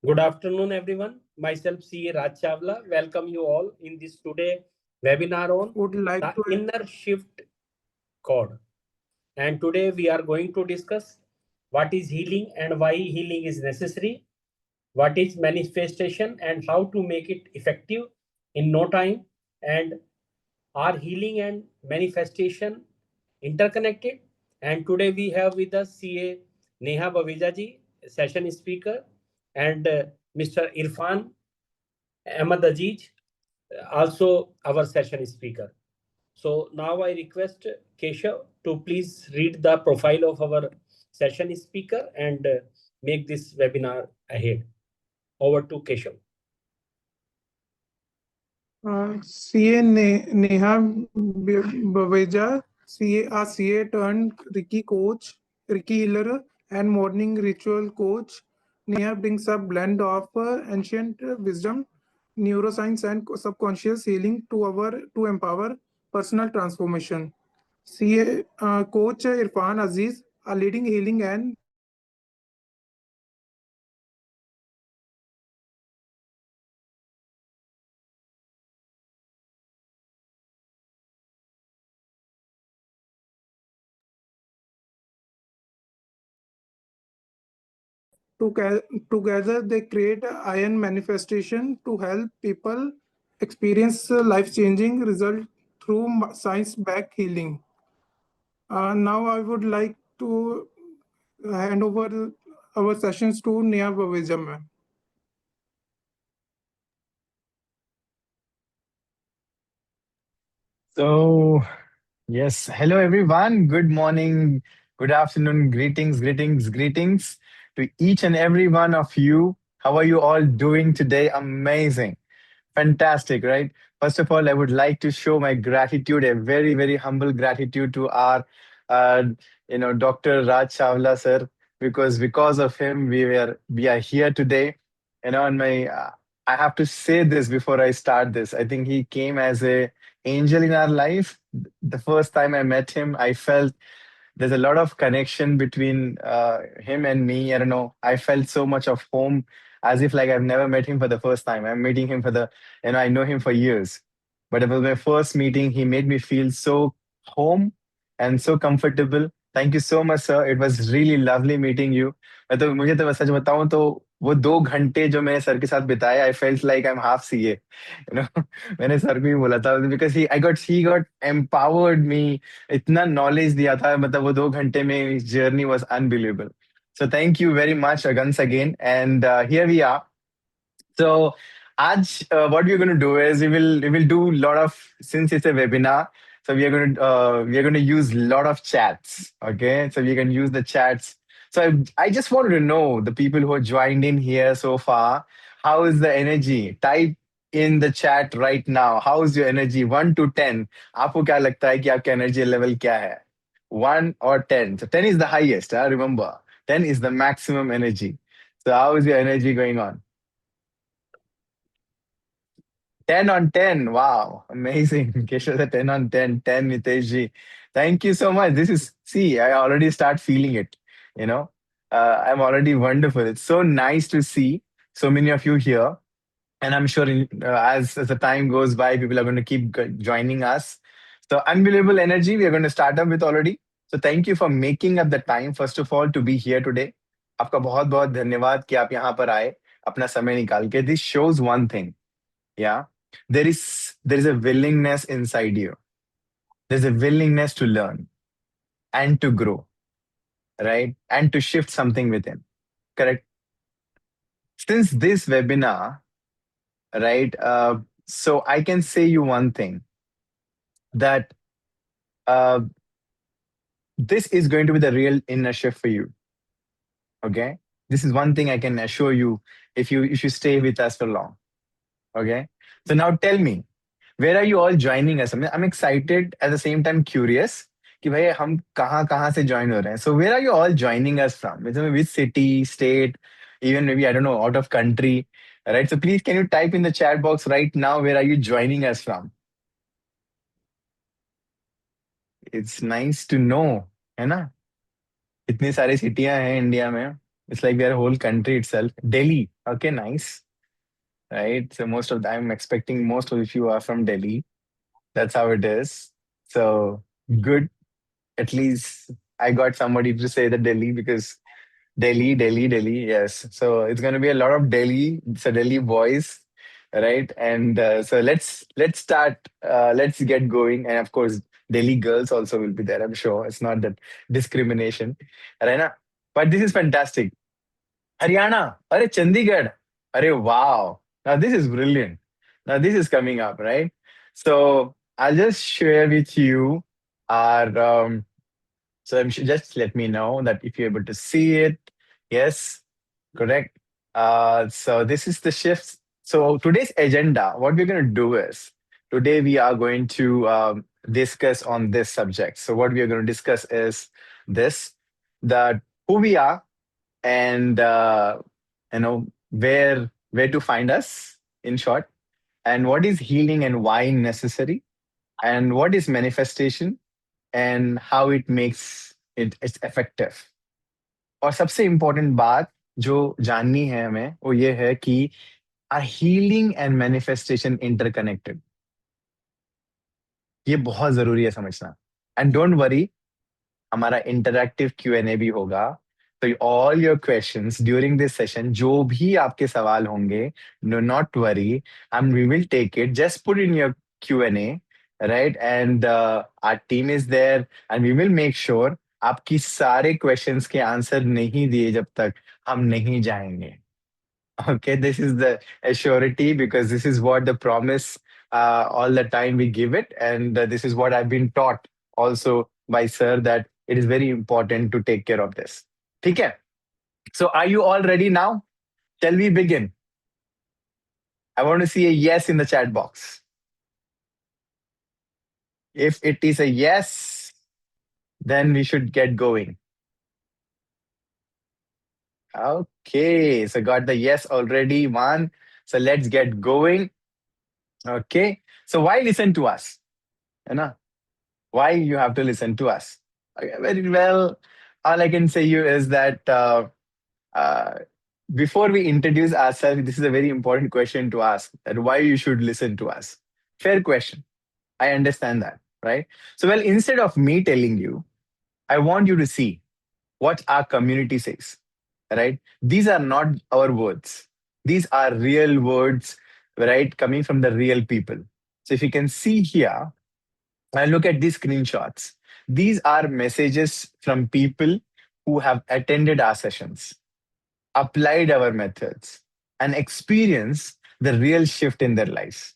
Good afternoon, everyone. Myself, CA Raj Chawla. Welcome you all in this today webinar on Would like the to inner shift code. And today we are going to discuss what is healing and why healing is necessary, what is manifestation and how to make it effective in no time, and are healing and manifestation interconnected? And today we have with us CA Neha Baweja ji, session speaker, and Mr. Irfan Ahmad Aziz, also our session speaker. So now I request Keshav to please read the profile of our session speaker and make this webinar ahead. Over to Keshav. CA Neha Baweja, CA turned Ricky coach, Ricky healer, and morning ritual coach. Neha brings a blend of ancient wisdom, neuroscience, and subconscious healing to empower personal transformation. CA coach Irfan Aziz, a leading healing and together, they create iron manifestation to help people experience life-changing result through science-backed healing. Now, I would like to hand over our sessions to Neha Baweja, ma'am. So, yes, hello everyone. Good morning, good afternoon, greetings to each and every one of you. How are you all doing today? Amazing. Fantastic, right? First of all, I would like to show my gratitude, a very, very humble gratitude to our, uh, Dr. Raj Chawla sir, because of him we are here today. And I have to say this before I start this. I think he came as a angel in our life. The first time I met him, I felt there's a lot of connection between him and me. I don't know. I felt so much of home, as if like I've never met him for the first time. I'm meeting him I know him for years. But it was my first meeting. He made me feel so home and so comfortable. Thank you so much, sir. It was really lovely meeting you. मुझे तो सच बताऊं तो वो 2 घंटे जो मैंने sir के साथ बिताए, I felt like I am half CA, मैंने सर को ही बोला था because he got empowered me, इतना नॉलेज दिया था, मतलब वो 2 घंटे में journey was unbelievable. So thank you very much once again and here we are. So, Aj, what we're going to do is we will do a lot of, since it's a webinar, so we are going to use a lot of chats. Okay, so we can use the chats. So I just wanted to know the people who are joined in here so far. How is the energy? Type in the chat right now. How is your energy? 1 to 10. आपको क्या लगता है कि आपका energy level क्या है? 1 or 10. So 10 is the highest. Remember, 10 is the maximum energy. So how is your energy going on? 10 on 10. Wow. Amazing. Keshav, the 10 on 10. 10, Nitesh ji. Thank you so much. See, I already start feeling it. You know, I'm already wonderful. It's so nice to see so many of you here. And I'm sure as the time goes by, people are going to keep joining us. So, unbelievable energy we are going to start up with already. So, thank you for making up the time, first of all, to be here today. आपका बहुत बहुत धन्यवाद कि आप यहाँ पर आए अपना समय निकाल के. This shows one thing. Yeah, there is a willingness inside you. There's a willingness to learn and to grow, right? And to shift something within. Correct. Since this webinar, right? So I can say you one thing, that uh, this is going to be the real inner shift for you. Okay, this is one thing I can assure you if you stay with us for long. Okay, so now tell me, where are you all joining us? I'm excited at the same time curious कि भाई हम कहाँ कहाँ से join हो रहे हैं. So where are you all joining us from? Which city, state, even maybe I don't know, out of country, right? So please can you type in the chat box right now, where are you joining us from? It's nice to know, है ना? इतनी सारी सिटियां हैं India में. It's like we are a whole country itself. Delhi. Okay, nice. Right. So I'm expecting most of you are from Delhi. That's how it is. So good. At least I got somebody to say the Delhi because Delhi, Delhi, Delhi. Yes. So it's going to be a lot of Delhi. So Delhi boys, right? And so let's start. Let's get going. And of course, Delhi girls also will be there. I'm sure it's not that discrimination, right? Na? But this is fantastic. Haryana, अरे Chandigarh, अरे wow. Now this is brilliant. Now this is coming up, right? So I'll just share with you our so just let me know that if you're able to see it. Yes, correct. So this is the shift. So today's agenda, what we're going to do is today we are going to discuss on this subject. So what we are going to discuss is this, that who we are and where to find us in short, and what is healing and why necessary, and what is manifestation and how it makes it's effective. और सबसे important बात जो जाननी है हमें वो ये है कि are healing and manifestation interconnected. ये बहुत जरूरी है समझना. एंड डोंट वरी, हमारा इंटरैक्टिव Q&A भी होगा. तो all your questions during this session, जो भी आपके सवाल होंगे, no not worry, and we will take it. Just put in your Q&A, right? And our team is there and we will make sure आपकी सारे क्वेश्चंस के answer नहीं दिए जब तक हम नहीं जाएंगे. Okay, this is the assurity because this is what the promise all the time we give it, and this is what I've been taught also by sir, that it is very important to take care of this. Okay, so are you all ready now? Shall we begin? I want to see a yes in the chat box. If it is a yes, then we should get going. Okay, so got the yes already, one. So let's get going. Okay, so why listen to us? You know, why you have to listen to us? Okay, very well. All I can say you is that uh, before we introduce ourselves, this is a very important question to ask: that why you should listen to us. Fair question. I understand that, right? So, well, instead of me telling you, I want you to see what our community says, right? These are not our words. These are real words, right? Coming from the real people. So if you can see here, and look at these screenshots. These are messages from people who have attended our sessions, applied our methods, and experienced the real shift in their lives.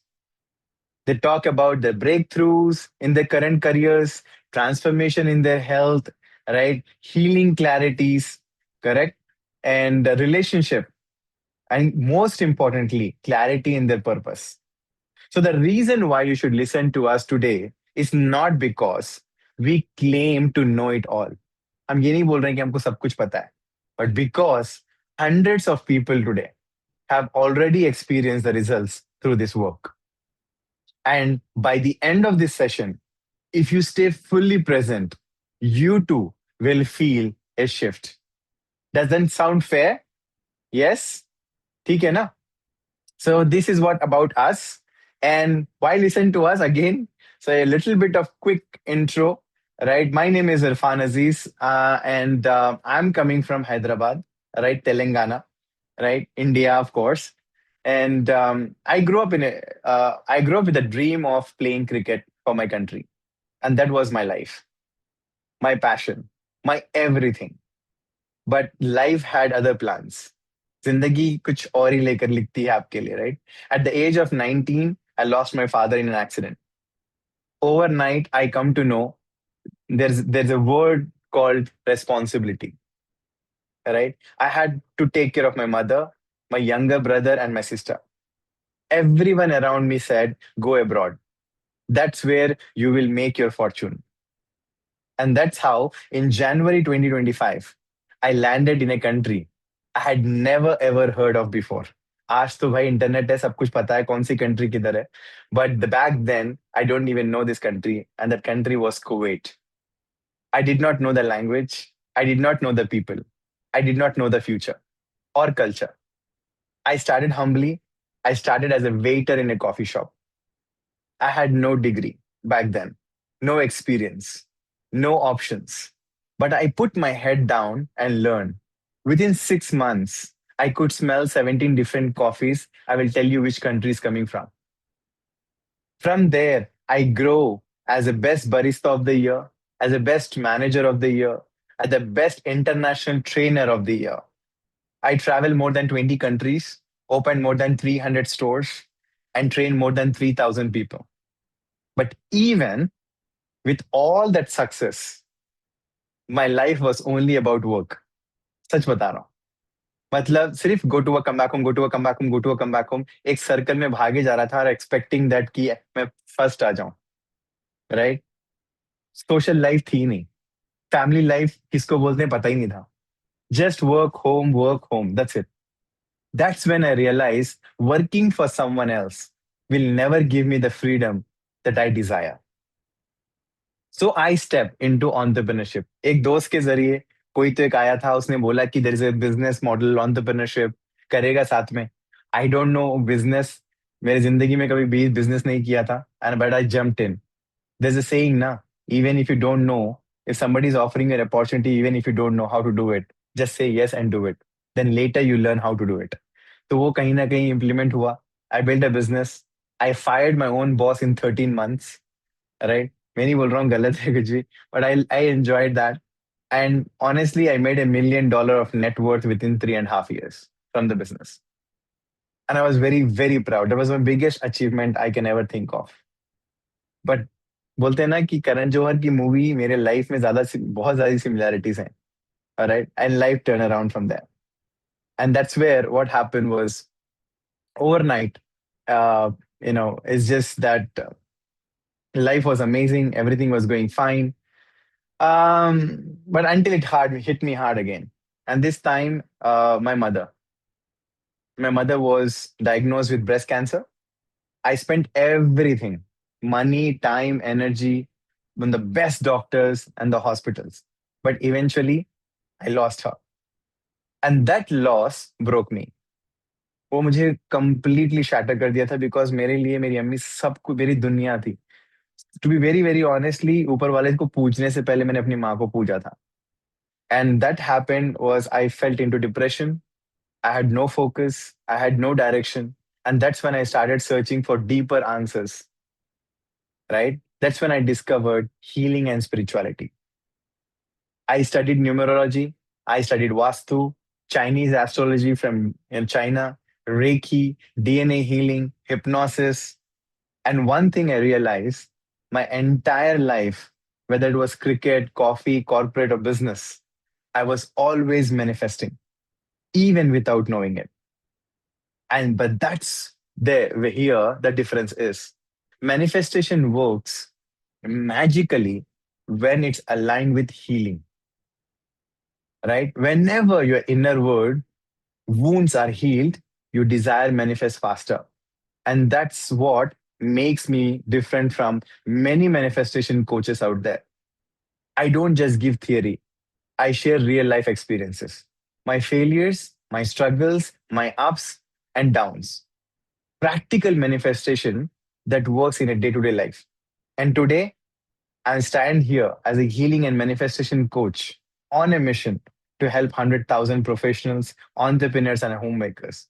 They talk about the breakthroughs in their current careers, transformation in their health, right? Healing clarities, correct? And the relationship. And most importantly, clarity in their purpose. So the reason why you should listen to us today is not because we claim to know it all. हम ये नहीं बोल रहे हैं कि हमको सब कुछ पता है, but because hundreds of people today have already experienced the results through this work. And by the end of this session, if you stay fully present, you too will feel a shift. Does that sound fair? Yes? ठीक है ना? So this is what about us. And why listen to us again? So a little bit of quick intro, right? My name is Irfan Aziz, and I'm coming from Hyderabad, right? Telangana, right? India, of course. And I grew up with a dream of playing cricket for my country, and that was my life, my passion, my everything. But life had other plans. जिंदगी कुछ और ही लेकर लिखती है आपके लिए, right? At the age of 19, I lost my father in an accident. Overnight, I come to know there's a word called responsibility, right? I had to take care of my mother, my younger brother, and my sister. Everyone around me said, go abroad. That's where you will make your fortune. And that's how, in January 2025, I landed in a country I had never ever heard of before. आज तो भाई internet है, सब कुछ पता है कौन सी country किधर है. But back then, I don't even know this country, and that country was Kuwait. I did not know the language. I did not know the people. I did not know the future or culture. I started humbly. I started as a waiter in a coffee shop. I had no degree back then, no experience, no options. But I put my head down and learned. Within 6 months, I could smell 17 different coffees. I will tell you which country is coming from. From there, I grow as a best barista of the year, as a best manager of the year, as the best international trainer of the year. I travel more than 20 countries, opened more than 300 stores, and trained more than 3,000 people. But even with all that success, my life was only about work. सच बता रहा हूँ. मतलब सिर्फ go to a come back home, go to a come back home, go to a come back home, एक circle में भागे जा रहा था और एक्सपेक्टिंग दैट कि मैं फर्स्ट आ जाऊं, राइट. सोशल लाइफ थी नहीं, फैमिली लाइफ किसको बोलते हैं पता ही नहीं था. Just work home, that's it. That's when I realized working for someone else will never give me the freedom that I desire. So I step into entrepreneurship. एक दोस्त के जरिए कोई तो एक आया था, उसने बोला कि there is a business model entrepreneurship करेगा साथ में. I don't know business. मेरी जिंदगी में कभी भी बिजनेस नहीं किया था, and but I jumped in. There's a saying na, even if you don't know, if somebody is offering you an opportunity, even if you don't know how to do it, just say yes and do it. Then later you learn how to do it. तो वो कहीं ना कहीं implement हुआ. I built a business. I fired my own boss in 13 months. Right? मैं नहीं बोल रहा हूँ गलत है कुछ भी, but I enjoyed that. And honestly, I made $1 million of net worth within 3.5 years from the business. And I was very, very proud. That was my biggest achievement I can ever think of. But बोलते हैं ना कि करण जौहर की movie मेरे life में बहुत ज्यादा similarities हैं, right. And life turn around from that. And that's where what happened was overnight. It's just that life was amazing, everything was going fine. But until it hit me hard again. And this time, my mother was diagnosed with breast cancer. I spent everything, money, time, energy, on the best doctors and the hospitals. But eventually, I lost her. And that loss broke me. वो मुझे completely shatter कर दिया था, because मेरे लिए मेरी अम्मी सब कुछ, मेरी दुनिया थी. To be very, very honestly, ऊपर वाले को पूजने से पहले मैंने अपनी माँ को पूजा था. And that happened was I felt into depression. I had no focus. I had no direction. And that's when I started searching for deeper answers, right? That's when I discovered healing and spirituality. I studied numerology. I studied Vastu, Chinese astrology from in China, Reiki, DNA healing, hypnosis. And one thing I realized, my entire life, whether it was cricket, coffee, corporate, or business, I was always manifesting, even without knowing it. But that's here the difference is. Manifestation works magically when it's aligned with healing, right? Whenever your inner world wounds are healed, your desire manifests faster. And that's what makes me different from many manifestation coaches out there. I don't just give theory, I share real life experiences. My failures, my struggles, my ups and downs. Practical manifestation that works in a day to day life. And today, I stand here as a healing and manifestation coach on a mission to help 100,000 professionals, entrepreneurs, and homemakers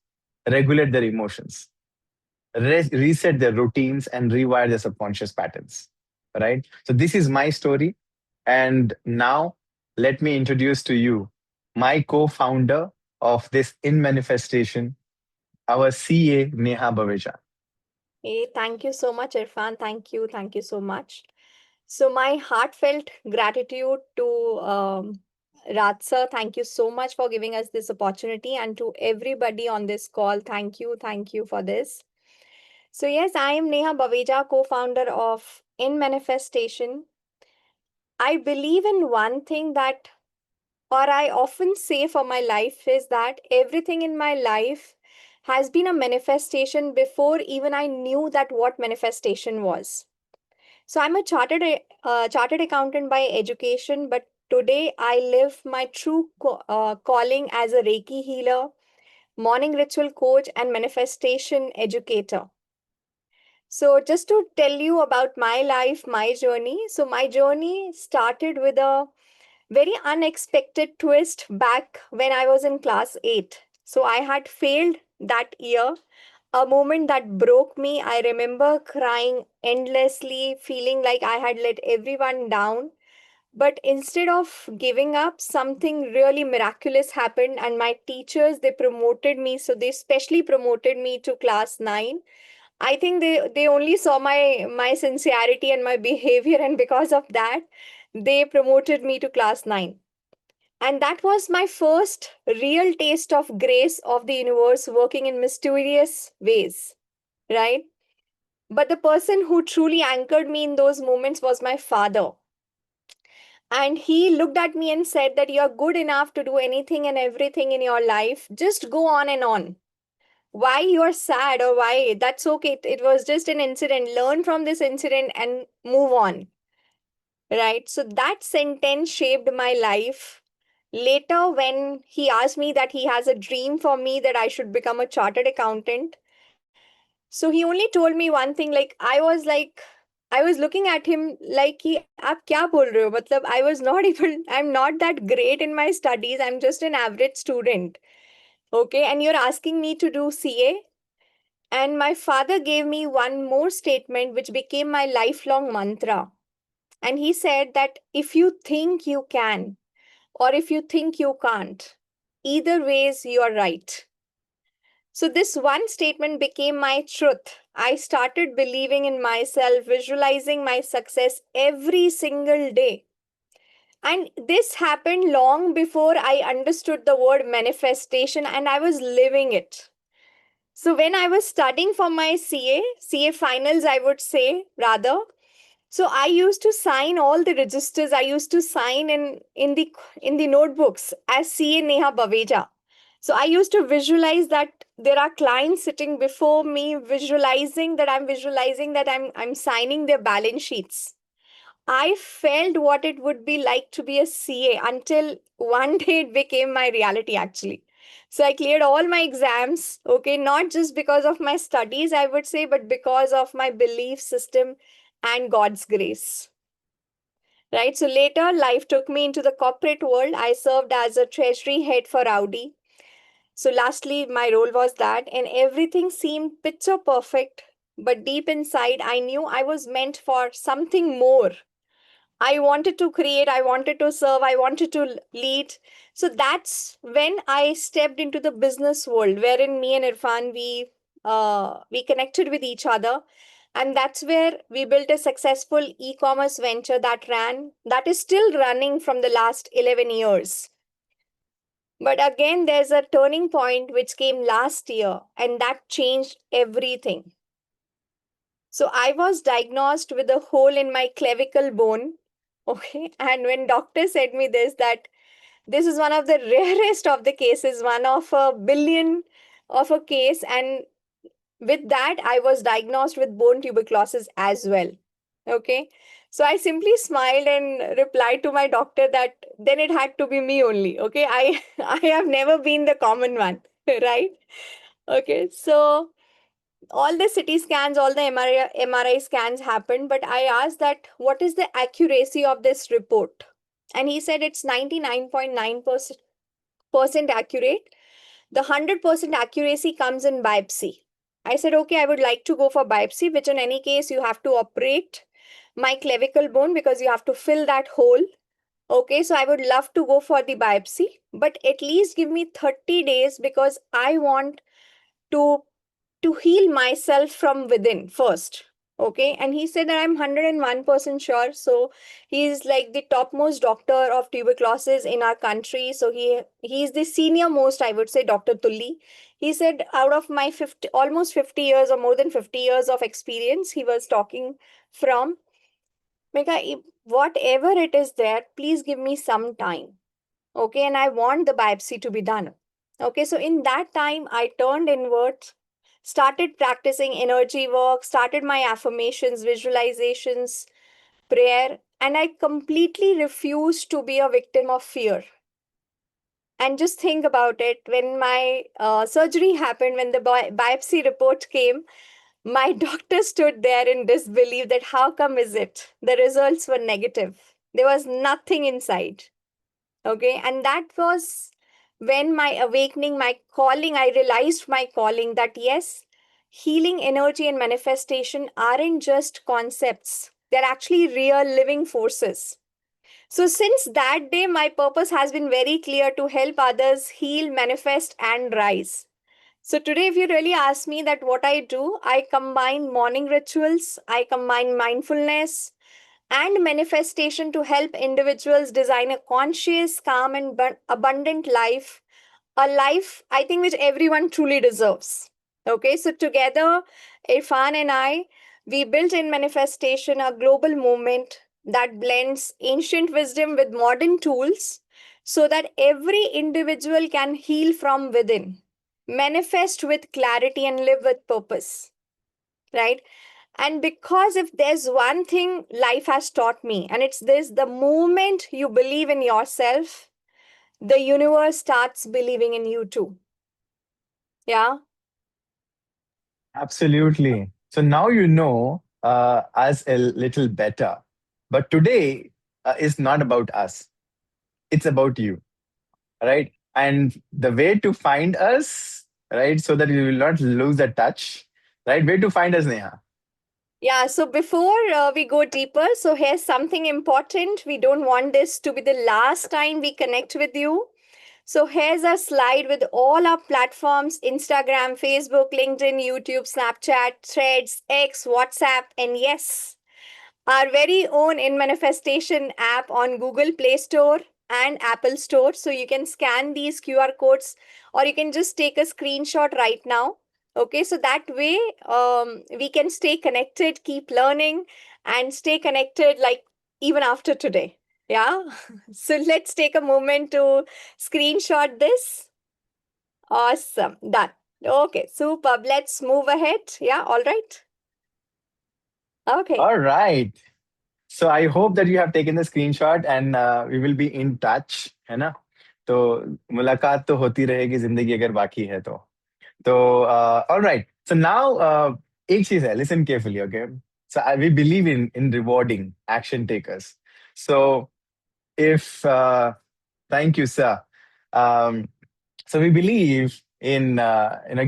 regulate their emotions, reset their routines, and rewire their subconscious patterns. Right? So, this is my story. And now, let me introduce to you my co founder of this In Manifestation, our CA, Neha Baweja. Hey, thank you so much, Irfan. Thank you. Thank you so much. So, my heartfelt gratitude to Raj sir. Thank you so much for giving us this opportunity. And to everybody on this call, thank you. Thank you for this. So, yes, I am Neha Baweja, co founder of In Manifestation. I believe in one thing that, or I often say for my life, is that everything in my life has been a manifestation before even I knew that what manifestation was. So I'm a chartered accountant by education, but today I live my true calling as a Reiki healer, morning ritual coach, and manifestation educator. So, just to tell you about my life, my journey. So, my journey started with a very unexpected twist back when I was in class 8. So, I had failed that year, a moment that broke me. I remember crying endlessly, feeling like I had let everyone down. But instead of giving up, something really miraculous happened, and my teachers, they promoted me. So, they specially promoted me to class 9. I think they only saw my sincerity and my behavior, and because of that, they promoted me to class 9. And that was my first real taste of grace of the universe working in mysterious ways, right? But the person who truly anchored me in those moments was my father. And he looked at me and said that you're good enough to do anything and everything in your life. Just go on and on. Why you're sad or why, that's okay. It was just an incident. Learn from this incident and move on. Right. So that sentence shaped my life. Later, when he asked me that he has a dream for me that I should become a chartered accountant. So he only told me one thing, I was looking at him like कि आप क्या बोल रहे हो, मतलब I was not even, I'm not that great in my studies, I'm just an average student. Okay, and you're asking me to do CA. And my father gave me one more statement which became my lifelong mantra. And he said that if you think you can, or if you think you can't, either ways you are right. So this one statement became my truth. I started believing in myself, visualizing my success every single day. And this happened long before I understood the word manifestation, and I was living it. So when I was studying for my CA finals, I would say rather. So I used to sign all the registers. I used to sign in the notebooks as CA Neha Baweja. So I used to visualize that there are clients sitting before me, visualizing that I'm signing their balance sheets. I felt what it would be like to be a CA until one day it became my reality actually. So I cleared all my exams, okay, not just because of my studies, I would say, but because of my belief system and God's grace. Right. So later, life took me into the corporate world. I served as a treasury head for Audi. So, lastly, my role was that, and everything seemed picture perfect. But deep inside, I knew I was meant for something more. I wanted to create, I wanted to serve, I wanted to lead. So that's when I stepped into the business world, wherein me and Irfan we connected with each other, and that's where we built a successful e-commerce venture that is still running from the last 11 years. But again, there's a turning point which came last year, and that changed everything. So I was diagnosed with a hole in my clavicle bone. Okay. And when doctor said me this, that this is one of the rarest of the cases, one of a billion of a case. And with that, I was diagnosed with bone tuberculosis as well. Okay. So I simply smiled and replied to my doctor that then it had to be me only. Okay. I have never been the common one. Right. Okay. So all the CT scans, all the MRI scans happened, but I asked that what is the accuracy of this report? And he said it's 99.9% accurate. The 100% accuracy comes in biopsy. I said, okay, I would like to go for biopsy, which in any case, you have to operate my clavicle bone because you have to fill that hole. Okay, so I would love to go for the biopsy, but at least give me 30 days because I want to to heal myself from within first. Okay. And he said that I'm 101% sure. So he's like the topmost doctor of tuberculosis in our country. So he's the senior most, I would say, Dr. Tulli. He said out of my 50, almost 50 years or more than 50 years of experience, he was talking from, Mega, whatever it is there, please give me some time. Okay. And I want the biopsy to be done. Okay. So in that time, I turned inward, started practicing energy work, started my affirmations, visualizations, prayer. and I completely refused to be a victim of fear. And just think about it, when my surgery happened, when the biopsy report came, my doctor stood there in disbelief that how come is it? The results were negative. There was nothing inside. Okay. And that was when my awakening, my calling, I realized my calling that yes, healing energy and manifestation aren't just concepts, they're actually real living forces. So, since that day, my purpose has been very clear to help others heal, manifest, and rise. So, today, if you really ask me that what I do, I combine morning rituals, I combine mindfulness and manifestation to help individuals design a conscious, calm, and abundant life, a life I think which everyone truly deserves. Okay, so together, Irfan and I, we built in manifestation a global movement that blends ancient wisdom with modern tools so that every individual can heal from within, manifest with clarity, and live with purpose. Right? And because if there's one thing life has taught me, and it's this: the moment you believe in yourself, the universe starts believing in you too. Yeah. Absolutely. So now you know us a little better. But today is not about us, it's about you, right? And the way to find us, right, so that you will not lose the touch, right? Way to find us, Neha. Yeah. So before we go deeper, so here's something important. We don't want this to be the last time we connect with you. So here's a slide with all our platforms: Instagram, Facebook, LinkedIn, YouTube, Snapchat, Threads, X, WhatsApp, and yes, our very own In Manifestation app on Google Play Store and Apple Store. So you can scan these QR codes or you can just take a screenshot right now. Okay, so that way we can stay connected, keep learning, and stay connected like even after today. Yeah. So let's take a moment to screenshot this. Awesome. Done. Okay, superb. Let's move ahead. Yeah, all right. Okay. All right. So I hope that you have taken the screenshot and we will be in touch, है ना? तो मुलाकात तो होती रहेगी जिंदगी अगर बाकी है तो. So, all right. So now, एक चीज है. Listen carefully, okay? So we believe in rewarding action takers. So if thank you, sir. Um, so we believe in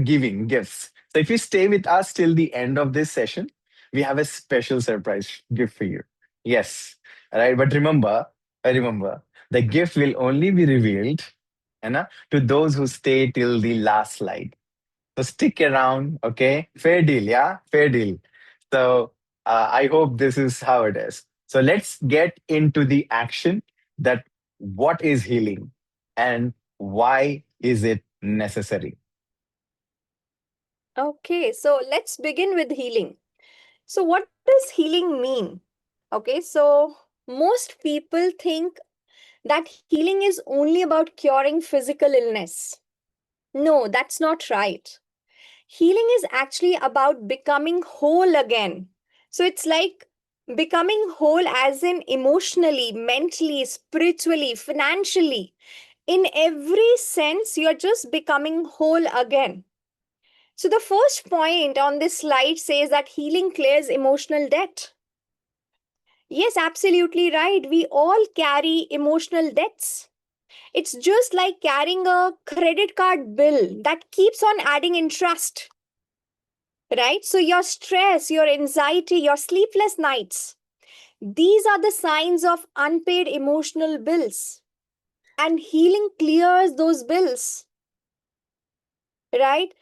giving gifts. So if you stay with us till the end of this session, we have a special surprise gift for you. Yes, all right. But remember, the gift will only be revealed, to those who stay till the last slide. So stick around, okay? Fair deal, yeah? Fair deal. So I hope this is how it is. So let's get into the action that what is healing and why is it necessary? Okay, so let's begin with healing. So, what does healing mean? Okay, so most people think that healing is only about curing physical illness. No, that's not right. Healing is actually about becoming whole again. So, it's like becoming whole as in emotionally, mentally, spiritually, financially. In every sense, you're just becoming whole again. So, the first point on this slide says that healing clears emotional debt. Yes, absolutely right. We all carry emotional debts. It's just like carrying a credit card bill that keeps on adding interest, right? So, your stress, your anxiety, your sleepless nights, these are the signs of unpaid emotional bills. And healing clears those bills, right?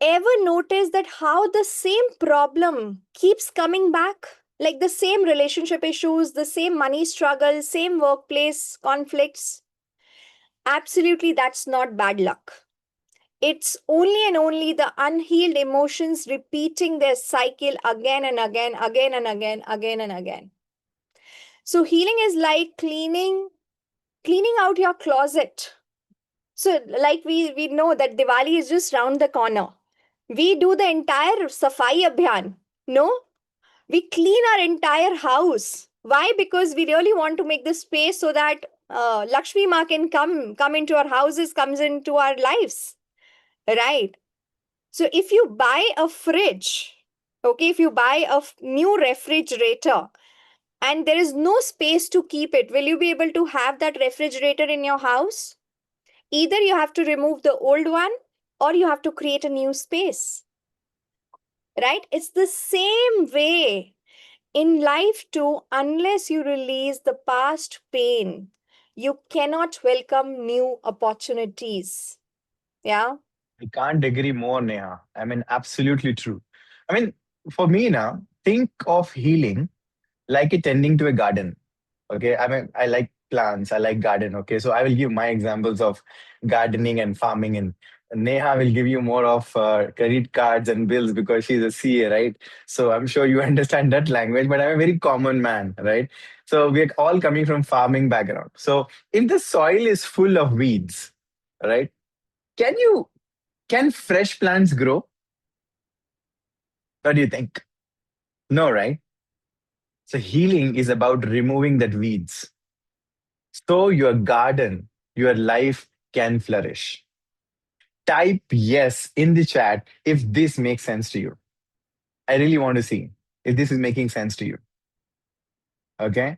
Ever notice that how the same problem keeps coming back? Like the same relationship issues, the same money struggles, same workplace conflicts. Absolutely, that's not bad luck. It's only and only the unhealed emotions repeating their cycle again and again, again and again, again and again. So healing is like cleaning out your closet. So like we know that Diwali is just round the corner. We do the entire Safai Abhiyan. No, we clean our entire house. Why? Because we really want to make this space so that Lakshmi Ma can come into our houses, comes into our lives, right? So if you buy a fridge, okay, if you buy a new refrigerator and there is no space to keep it, will you be able to have that refrigerator in your house? Either you have to remove the old one or you have to create a new space, right? It's the same way in life too. Unless you release the past pain, you cannot welcome new opportunities. Yeah. I can't agree more, Neha. I mean, absolutely true. I mean, for me now, think of healing like a tending to a garden. Okay, I mean, I like plants, I like garden. Okay, so I will give my examples of gardening and farming, and Neha will give you more of credit cards and bills because she's a CA, right? So I'm sure you understand that language, but I'm a very common man, right? So we're all coming from farming background. So if the soil is full of weeds, right? Can you can fresh plants grow? What do you think? No, right? So healing is about removing that weeds. So your garden, your life can flourish. Type yes in the chat if this makes sense to you. I really want to see if this is making sense to you. Okay?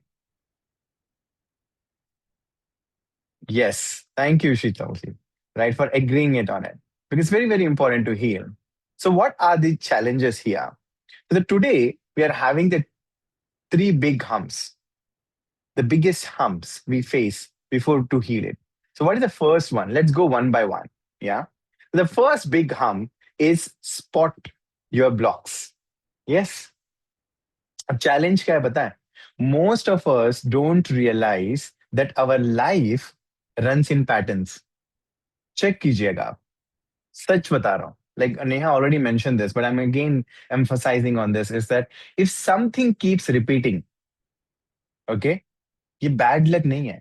Yes. Thank you, Shitalji, right, for agreeing it on it. Because it's very, very important to heal. So, what are the challenges here? So, today we are having the three big humps, the biggest humps we face before to heal it. So, what is the first one? Let's go one by one. Yeah. The first big hump is spot your blocks. Yes. अब challenge क्या है पता है? Most of us don't realize that our life runs in patterns. Check कीजिएगा आप. सच बता रहा हूँ. Like Neha already mentioned this, but I'm again emphasizing on this, is that if something keeps repeating, okay, ये bad luck नहीं है,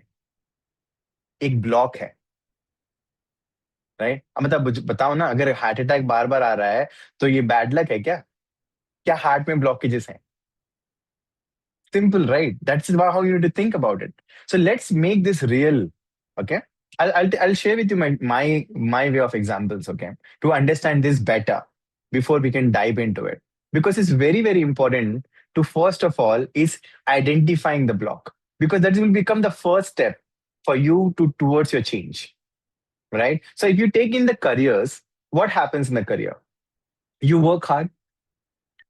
एक block है, right? अब मतलब बताओ ना, अगर हार्ट अटैक बार बार आ रहा है तो ये बैड लक है क्या? क्या हार्ट में ब्लॉकेजेस हैं? Simple, right? That's how you need to think about it. So let's make this real. Okay. I'll share with you my way of examples, okay, to understand this better before we can dive into it. Because it's very, very important to first of all is identifying the block. Because that will become the first step for you to towards your change. Right? So if you take in the careers, what happens in the career? You work hard,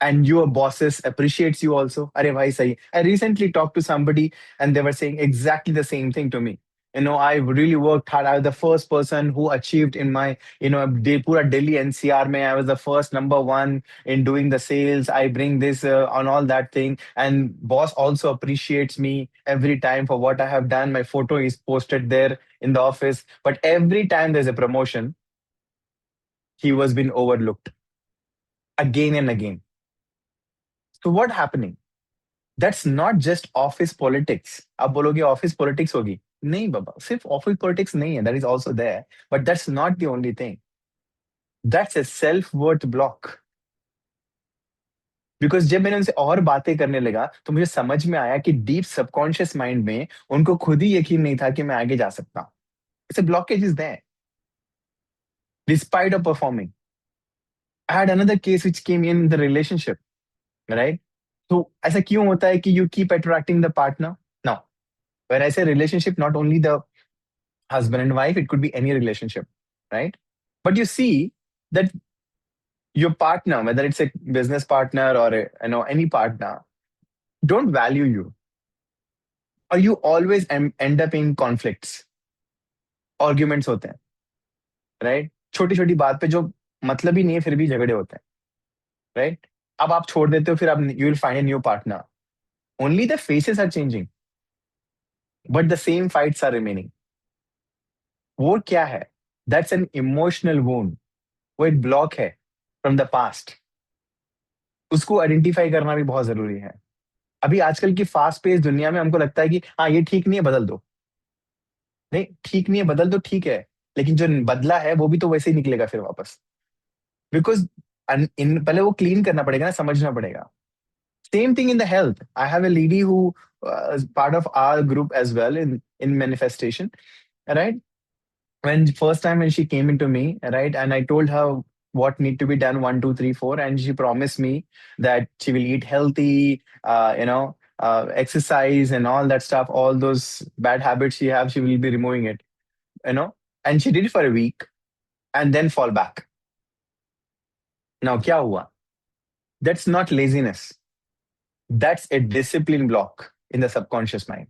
and your bosses appreciates you also. Arey bhai sahi. I recently talked to somebody and they were saying exactly the same thing to me. I really worked hard. I was the first person who achieved in my, pura Delhi NCR mein. I was the first number one in doing the sales. I bring this on all that thing. And boss also appreciates me every time for what I have done. My photo is posted there in the office. But every time there's a promotion, he was being overlooked again and again. So what happening? That's not just office politics. आप बोलोगे office politics होगी. नहीं बाबा, सिर्फ office politics नहीं है. That is also there. But that's not the only thing. That's a self-worth block. Because जब मैंने उनसे और बातें करने लगा तो मुझे समझ में आया कि deep subconscious mind में उनको खुद ही यकीन नहीं था कि मैं आगे जा सकता हूँ. It's a blockage is there. Despite of performing. I had another case which came in the relationship. Right? So ऐसा क्यों होता है कि you keep attracting the partner? Now, when I say relationship, not only the husband and wife, it could be any relationship, right? But you see that your partner, whether it's a business partner or any partner, don't value you, or you always end up in conflicts, arguments होते हैं, right? छोटी छोटी बात पे जो मतलब ही नहीं है फिर भी झगड़े होते हैं, right? अब आप छोड़ देते हो, फिर आप you will find a new partner. Only the faces are changing, but the same fights are remaining. वो क्या है? That's an emotional wound. वो एक ब्लॉक है फ्रॉम द पास्ट. उसको आइडेंटिफाई करना भी बहुत जरूरी है. अभी आजकल की फास्ट पेस दुनिया में हमको लगता है कि हाँ ये ठीक नहीं है, बदल दो. नहीं, ठीक नहीं है, बदल दो, ठीक है, लेकिन जो बदला है वो भी तो वैसे ही निकलेगा फिर वापस. बिकॉज पहले वो क्लीन करना पड़ेगा ना, समझना पड़ेगा. Same thing in the health. I have a lady who part of our group as well in manifestation, right? When first time when she came into me, right, and I told her what need to be done, 1 2 3 4, and she promised me that she will eat healthy, exercise and all that stuff, all those bad habits she have, she will be removing it, you know. And she did it for a week and then fall back. Now kya hua? That's not laziness, that's a discipline block in the subconscious mind,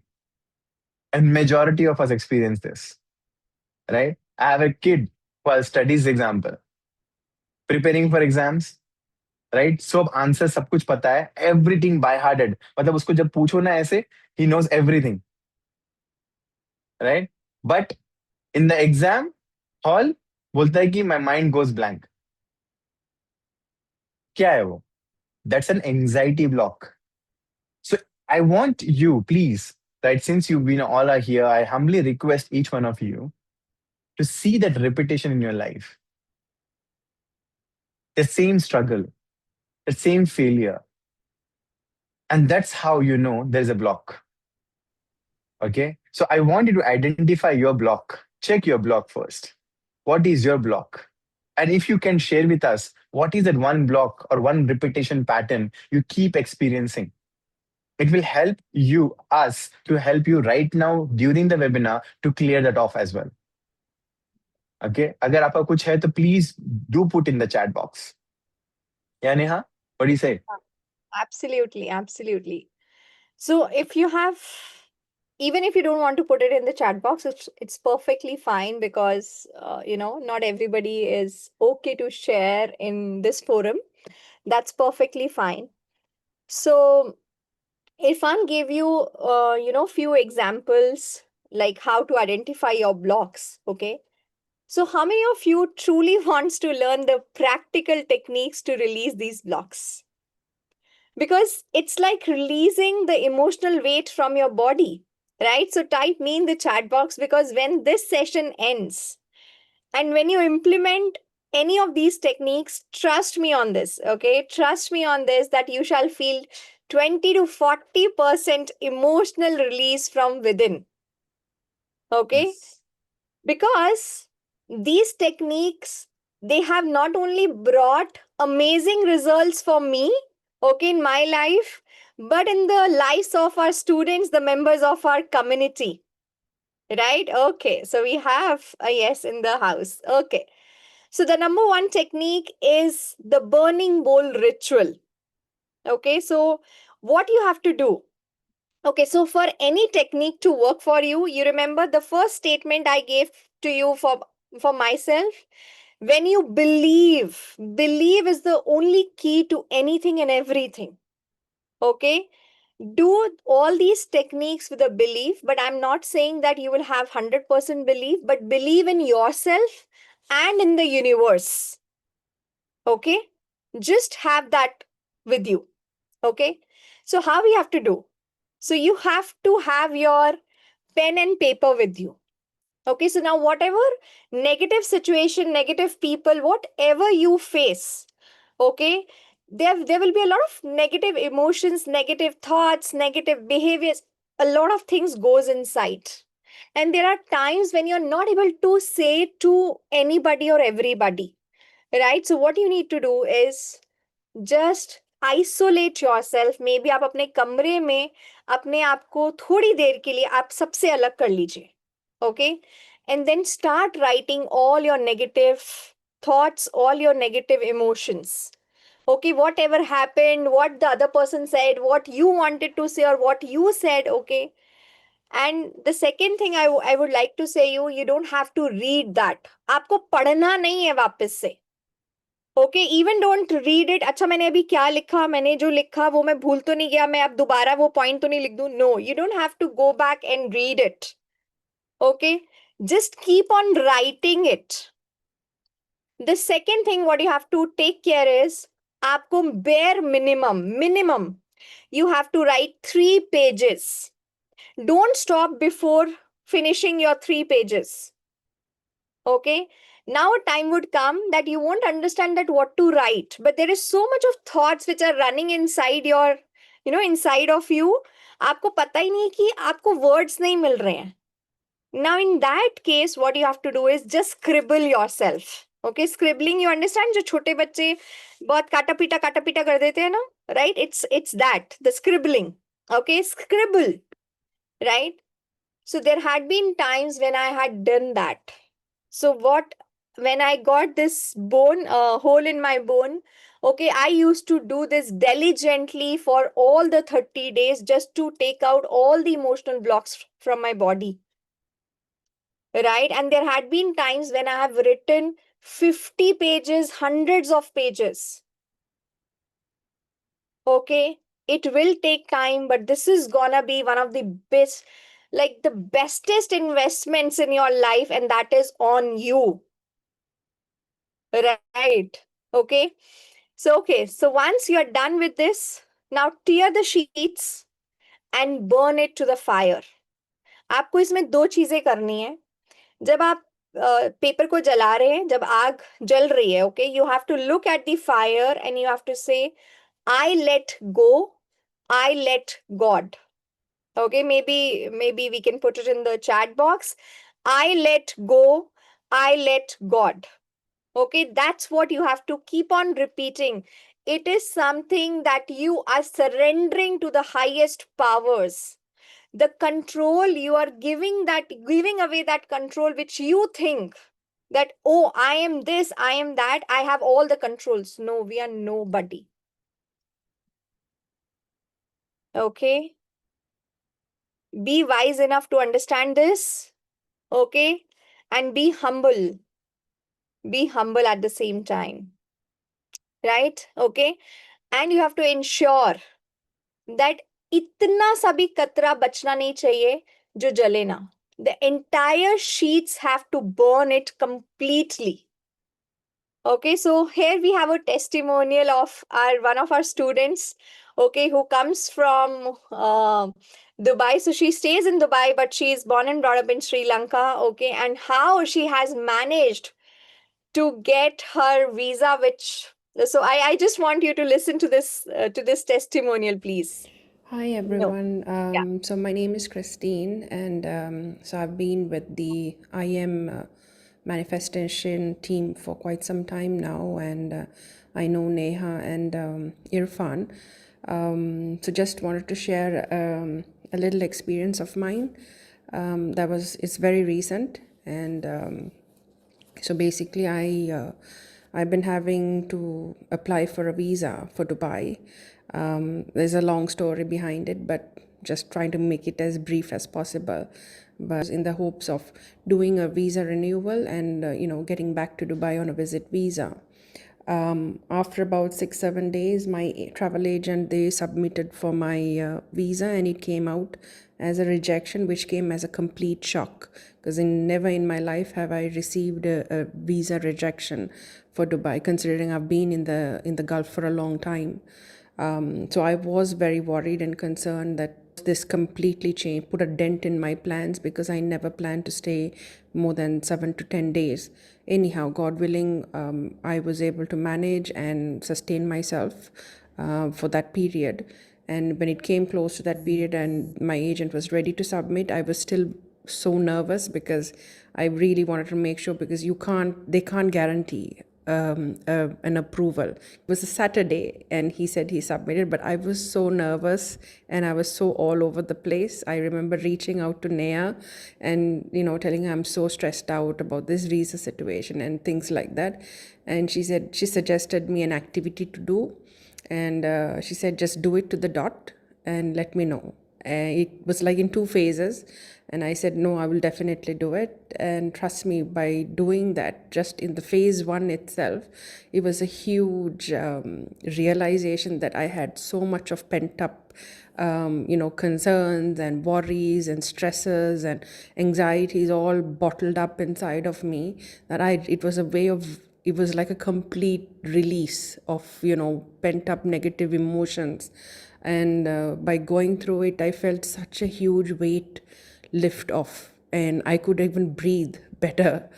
and majority of us experience this, right? I have a kid who has studies example, preparing for exams, right, सब answer सब कुछ पता है, everything by hearted, मतलब उसको जब पूछो ना ऐसे, he knows everything, right? But in the exam hall बोलता है कि माय माइंड गोज ब्लैंक. क्या है वो? That's an anxiety block. So I want you please, right, since you been all are here, I humbly request each one of you to see that repetition in your life, the same struggle, the same failure, and that's how you know there's a block. Okay, so I want you to identify your block. Check your block first. What is your block? And if you can share with us, what is that one block or one repetition pattern you keep experiencing? It will help you, us, to help you right now during the webinar to clear that off as well. Okay, agar aapka kuch hai to please do put in the chat box. Yeah, Neha, what do you say? Absolutely, absolutely. So if you have, even if you don't want to put it in the chat box, it's perfectly fine, because not everybody is okay to share in this forum. That's perfectly fine. So Irfan gave you few examples, like how to identify your blocks. Okay, so how many of you truly wants to learn the practical techniques to release these blocks? Because it's like releasing the emotional weight from your body, right? So type me in the chat box, because when this session ends and when you implement any of these techniques, trust me on this, okay? Trust me on this, that you shall feel 20 to 40% emotional release from within, okay? Yes. Because these techniques, they have not only brought amazing results for me, okay, in my life, but in the lives of our students, the members of our community, right? Okay, so we have a yes in the house. Okay, so the number one technique is the burning bowl ritual. Okay, so what you have to do? Okay, so for any technique to work for you, you remember the first statement I gave to you for myself. When you believe is the only key to anything and everything. Okay, do all these techniques with a belief, but I'm not saying that you will have 100% belief, but believe in yourself and in the universe. Okay, just have that with you. Okay, so how we have to do? So you have to have your pen and paper with you. Okay, so now whatever negative situation, negative people, whatever you face, okay, there will be a lot of negative emotions, negative thoughts, negative behaviors, a lot of things goes inside. And there are times when you're not able to say to anybody or everybody, right? So what you need to do is just isolate yourself. Maybe आप अपने कमरे में अपने आप को थोड़ी देर के लिए आप सबसे अलग कर लीजिए. Okay, and then start writing all your negative thoughts, all your negative emotions. Okay, whatever happened, what the other person said, what you wanted to say or what you said. Okay, and the second thing I would like to say, you don't have to read that. आपको पढ़ना नहीं है वापस से. Okay, even don't read it. अच्छा, मैंने अभी क्या लिखा, मैंने जो लिखा वो मैं भूल तो नहीं गया, मैं अब दोबारा वो पॉइंट तो नहीं लिख दूं. No, you don't have to go back and read it. Okay, just keep on writing it. The second thing what you have to take care is, आपको bare minimum you have to write 3 pages. Don't stop before finishing your 3 pages. Okay, now a time would come that you won't understand that what to write, but there is so much of thoughts which are running inside your inside of you, आपको पता ही नहीं कि आपको words नहीं मिल रहे हैं. Now, in that case, what you have to do is just scribble yourself. Okay, scribbling, you understand? जो छोटे बच्चे बहुत काटा पीटा कर देते हैं ना, right? It's that, the scribbling. Okay, scribble, right? So there had been times when I had done that. So when I got this hole in my bone, okay, I used to do this diligently for all the 30 days just to take out all the emotional blocks from my body. Right? And there had been times when I have written 50 pages, hundreds of pages. Okay, it will take time, but this is gonna be one of the best, like the bestest investments in your life, and that is on you. Right? Okay. So once you're done with this, now tear the sheets and burn it to the fire. आपको इसमें दो चीजें करनी है. जब आप paper को जला रहे हैं, जब आग जल रही है, okay, you have to look at the fire and you have to say, I let go, I let God. Okay, maybe we can put it in the chat box. I let go, I let God. Okay, that's what you have to keep on repeating. It is something that you are surrendering to the highest powers. The control you are giving away, that control which you think that, oh, I am this, I am that, I have all the controls. No, we are nobody. Okay, be wise enough to understand this. Okay, and be humble at the same time, right? Okay, and you have to ensure that इतना सा भी कतरा बचना नहीं चाहिए जो जले ना. The entire sheets have to burn it completely. Okay, so here we have a testimonial of one of our students, okay, who comes from Dubai. So she stays in Dubai, but she is born and brought up in Sri Lanka, okay, and how she has managed to get her visa, so I just want you to listen to this testimonial, please. Hi everyone. So my name is Christine, and so I've been with the IM manifestation team for quite some time now, and I know Neha and Irfan. So just wanted to share a little experience of mine. It's very recent, and so basically I've been having to apply for a visa for Dubai. There's a long story behind it, but just trying to make it as brief as possible. But in the hopes of doing a visa renewal and getting back to Dubai on a visit visa. After about 6-7 days, my travel agent, they submitted for my visa, and it came out as a rejection, which came as a complete shock, because never in my life have I received a visa rejection for Dubai, considering I've been in the Gulf for a long time. So I was very worried and concerned that this completely changed, put a dent in my plans, because I never planned to stay more than 7 to 10 days. Anyhow, God willing, I was able to manage and sustain myself for that period. And when it came close to that period and my agent was ready to submit, I was still so nervous, because I really wanted to make sure, because they can't guarantee an approval. It was a Saturday and he said he submitted, but I was so nervous and I was so all over the place. I remember reaching out to Neha and telling her I'm so stressed out about this visa situation and things like that. And she suggested me an activity to do, and she said just do it to the dot and let me know. It was like in 2 phases, and I said no, I will definitely do it. And trust me, by doing that, just in the phase 1 itself, it was a huge realization that I had so much of pent up concerns and worries and stresses and anxieties all bottled up inside of me, that it was like a complete release of pent up negative emotions. And by going through it, I felt such a huge weight lift off, and I could even breathe better.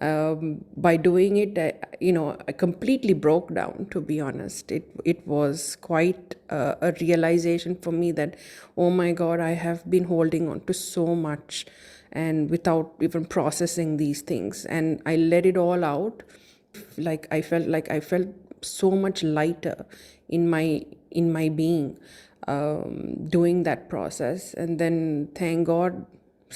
By doing it, I completely broke down, to be honest. It was quite a realization for me that, oh my God, I have been holding on to so much and without even processing these things. And I let it all out. Like I felt so much lighter in my being, doing that process. And then thank God,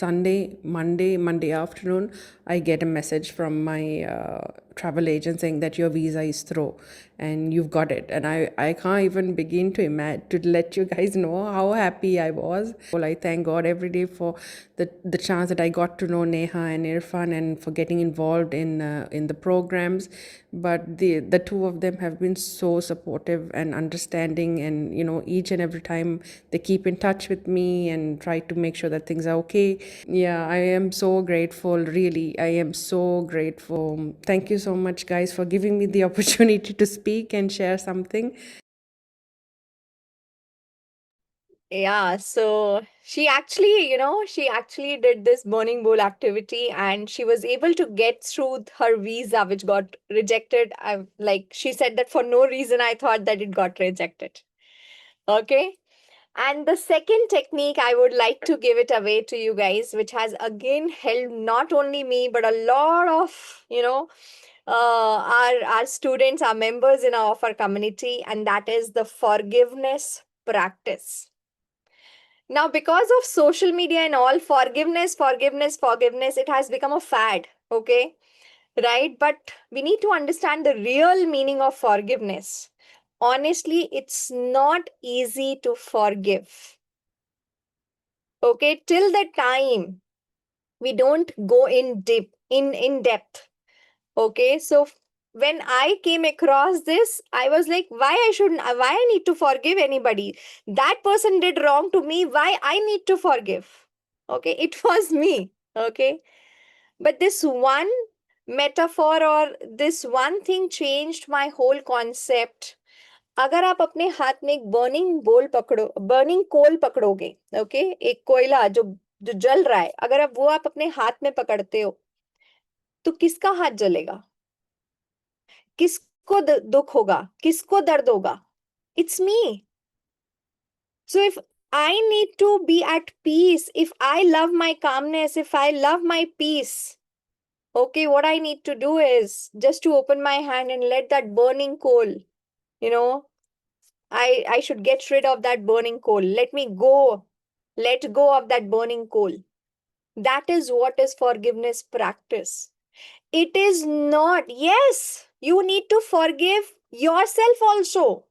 Monday afternoon, I get a message from my travel agent saying that your visa is through and you've got it. And I can't even begin to imagine, to let you guys know how happy I was. Well, I thank God every day for the chance that I got to know Neha and Irfan, and for getting involved in the programs. But the two of them have been so supportive and understanding, and each and every time they keep in touch with me and try to make sure that things are okay. Yeah, I am so grateful, really. I am so grateful. Thank you so much, guys, for giving me the opportunity to speak and share something. Yeah, so she actually did this burning bowl activity, and she was able to get through her visa, which got rejected. Like she said that for no reason, I thought that it got rejected. Okay. And the second technique, I would like to give it away to you guys, which has again helped not only me, but a lot of, our students, our members in our community, and that is the forgiveness practice. Now, because of social media and all, forgiveness, it has become a fad, okay? Right? But we need to understand the real meaning of forgiveness. Honestly, it's not easy to forgive. Okay, till the time we don't go in depth. Okay, so when I came across this, I was like, why I need to forgive anybody? That person did wrong to me, why I need to forgive? Okay, it was me. Okay, but this one metaphor or this one thing changed my whole concept. अगर आप अपने हाथ में एक burning कोल पकड़ोगे, okay, एक कोयला जो जो जल रहा है, अगर आप अपने हाथ में पकड़ते हो, तो किसका हाथ जलेगा? किसको दुख होगा? किसको दर्द होगा? It's me. So if I need to be at peace, if I love my calmness, if I love my peace, okay, what I need to do is just to open my hand and let that burning coal, you know, I should get rid of that burning coal. Let me go. Let go of that burning coal. That is what is forgiveness practice. It is not, yes, you need to forgive yourself also.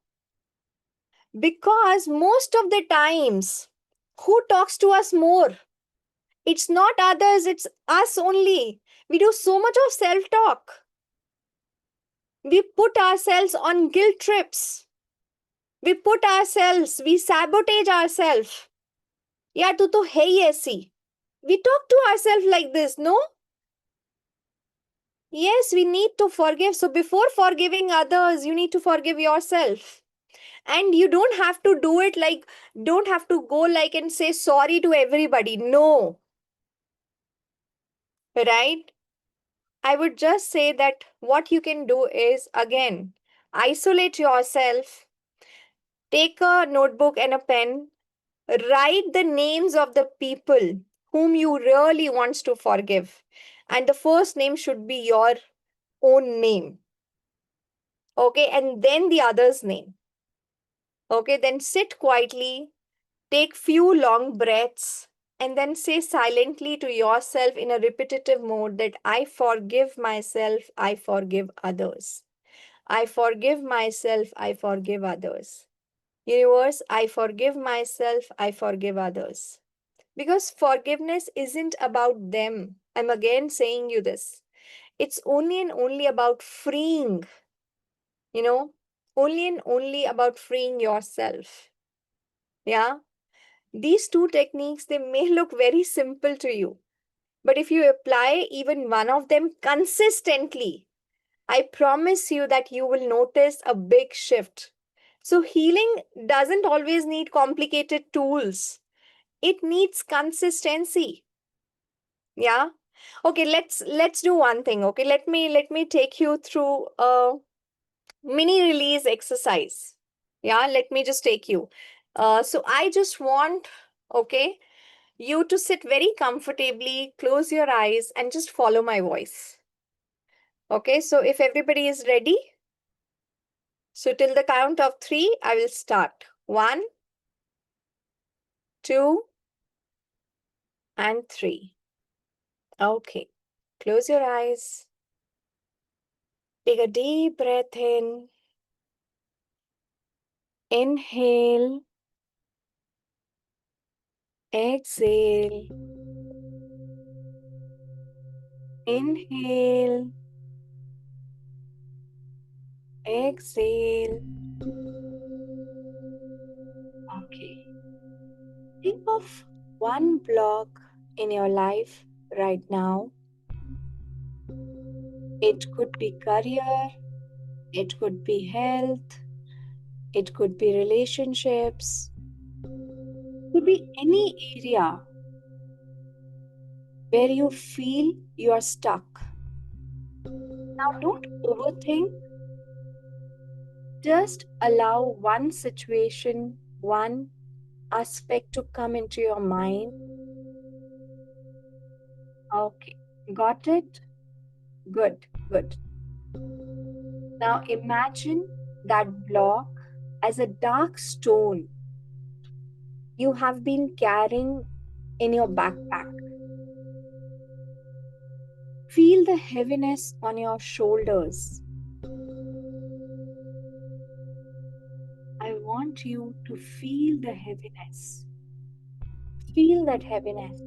Because most of the times, who talks to us more? It's not others, it's us only. We do so much of self-talk. We put ourselves on guilt trips. We sabotage ourselves. Yeah, tu to hai hi aisi. We talk to ourselves like this, no? Yes, we need to forgive. So before forgiving others, you need to forgive yourself. And you don't have to do it like, don't have to go like and say sorry to everybody. No. Right? I would just say that what you can do is, again, isolate yourself, take a notebook and a pen, write the names of the people whom you really wants to forgive. And the first name should be your own name. Okay, and then the other's name. Okay, then sit quietly, take few long breaths, and then say silently to yourself in a repetitive mode that I forgive myself, I forgive others. I forgive myself, I forgive others. Universe, I forgive myself, I forgive others. Because forgiveness isn't about them. I'm again saying you this. It's only and only about freeing, only and only about freeing yourself. Yeah. These two techniques, they may look very simple to you, but if you apply even one of them consistently, I promise you that you will notice a big shift. So healing doesn't always need complicated tools. It needs consistency. Yeah. Okay, let's do one thing. Okay, let me take you through a mini release exercise. Yeah, let me just take you. So I just want, okay, you to sit very comfortably, close your eyes, and just follow my voice. Okay, so if everybody is ready, so till the count of three, I will start. 1, 2, and 3. Okay, close your eyes. Take a deep breath in. Inhale, exhale. Inhale, exhale. Okay. Think of one block in your life right now. It could be career, it could be health, it could be relationships, it could be any area where you feel you are stuck. Now, don't overthink. Just allow one situation, one aspect to come into your mind. Okay, got it? Good, good. Now imagine that block as a dark stone you have been carrying in your backpack. Feel the heaviness on your shoulders. I want you to feel the heaviness. Feel that heaviness.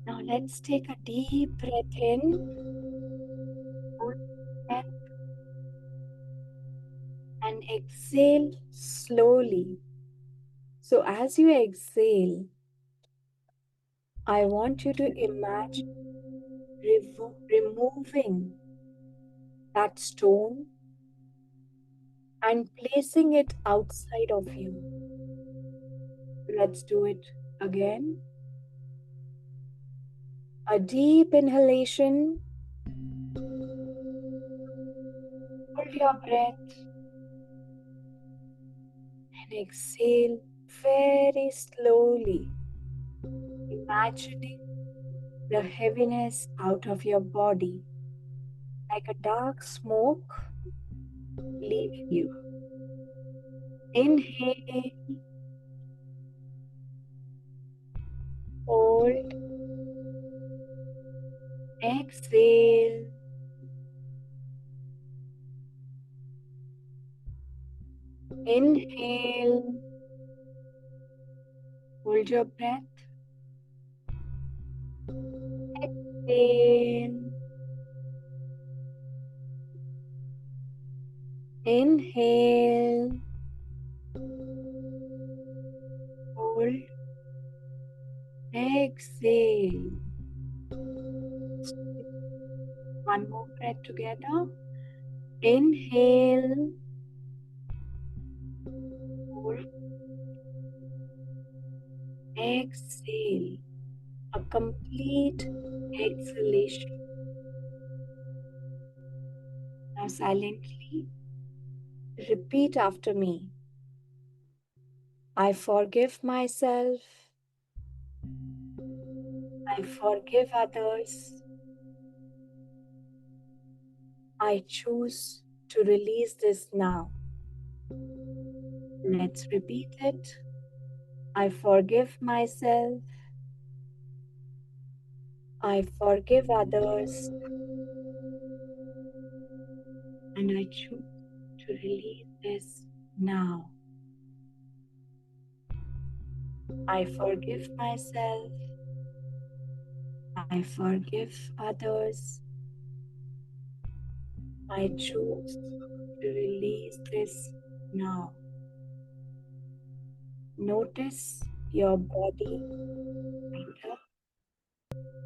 Now let's take a deep breath in. Hold breath, and exhale slowly. So as you exhale, I want you to imagine removing that stone and placing it outside of you. Let's do it again. A deep inhalation. Hold your breath and exhale very slowly, imagining the heaviness out of your body like a dark smoke leaving you. Inhale, hold, exhale. Inhale, hold your breath. Exhale. Inhale, hold, exhale. One more breath together. Inhale, hold, exhale. A complete exhalation. Now silently repeat after me. I forgive myself. I forgive others. I choose to release this now. Let's repeat it. I forgive myself. I forgive others. And I choose to release this now. I forgive myself. I forgive others. I choose to release this now. Notice your body lighter,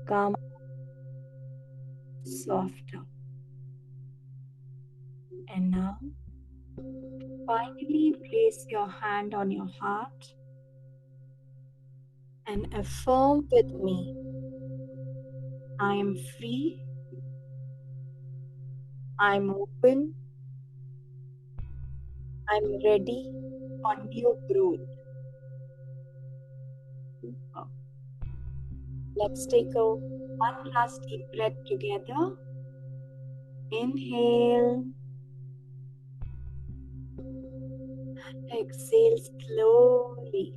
calm, softer. And now, finally place your hand on your heart and affirm with me. I am free. I'm open. I'm ready for new growth. Let's take a one last deep breath together. Inhale. Exhale slowly.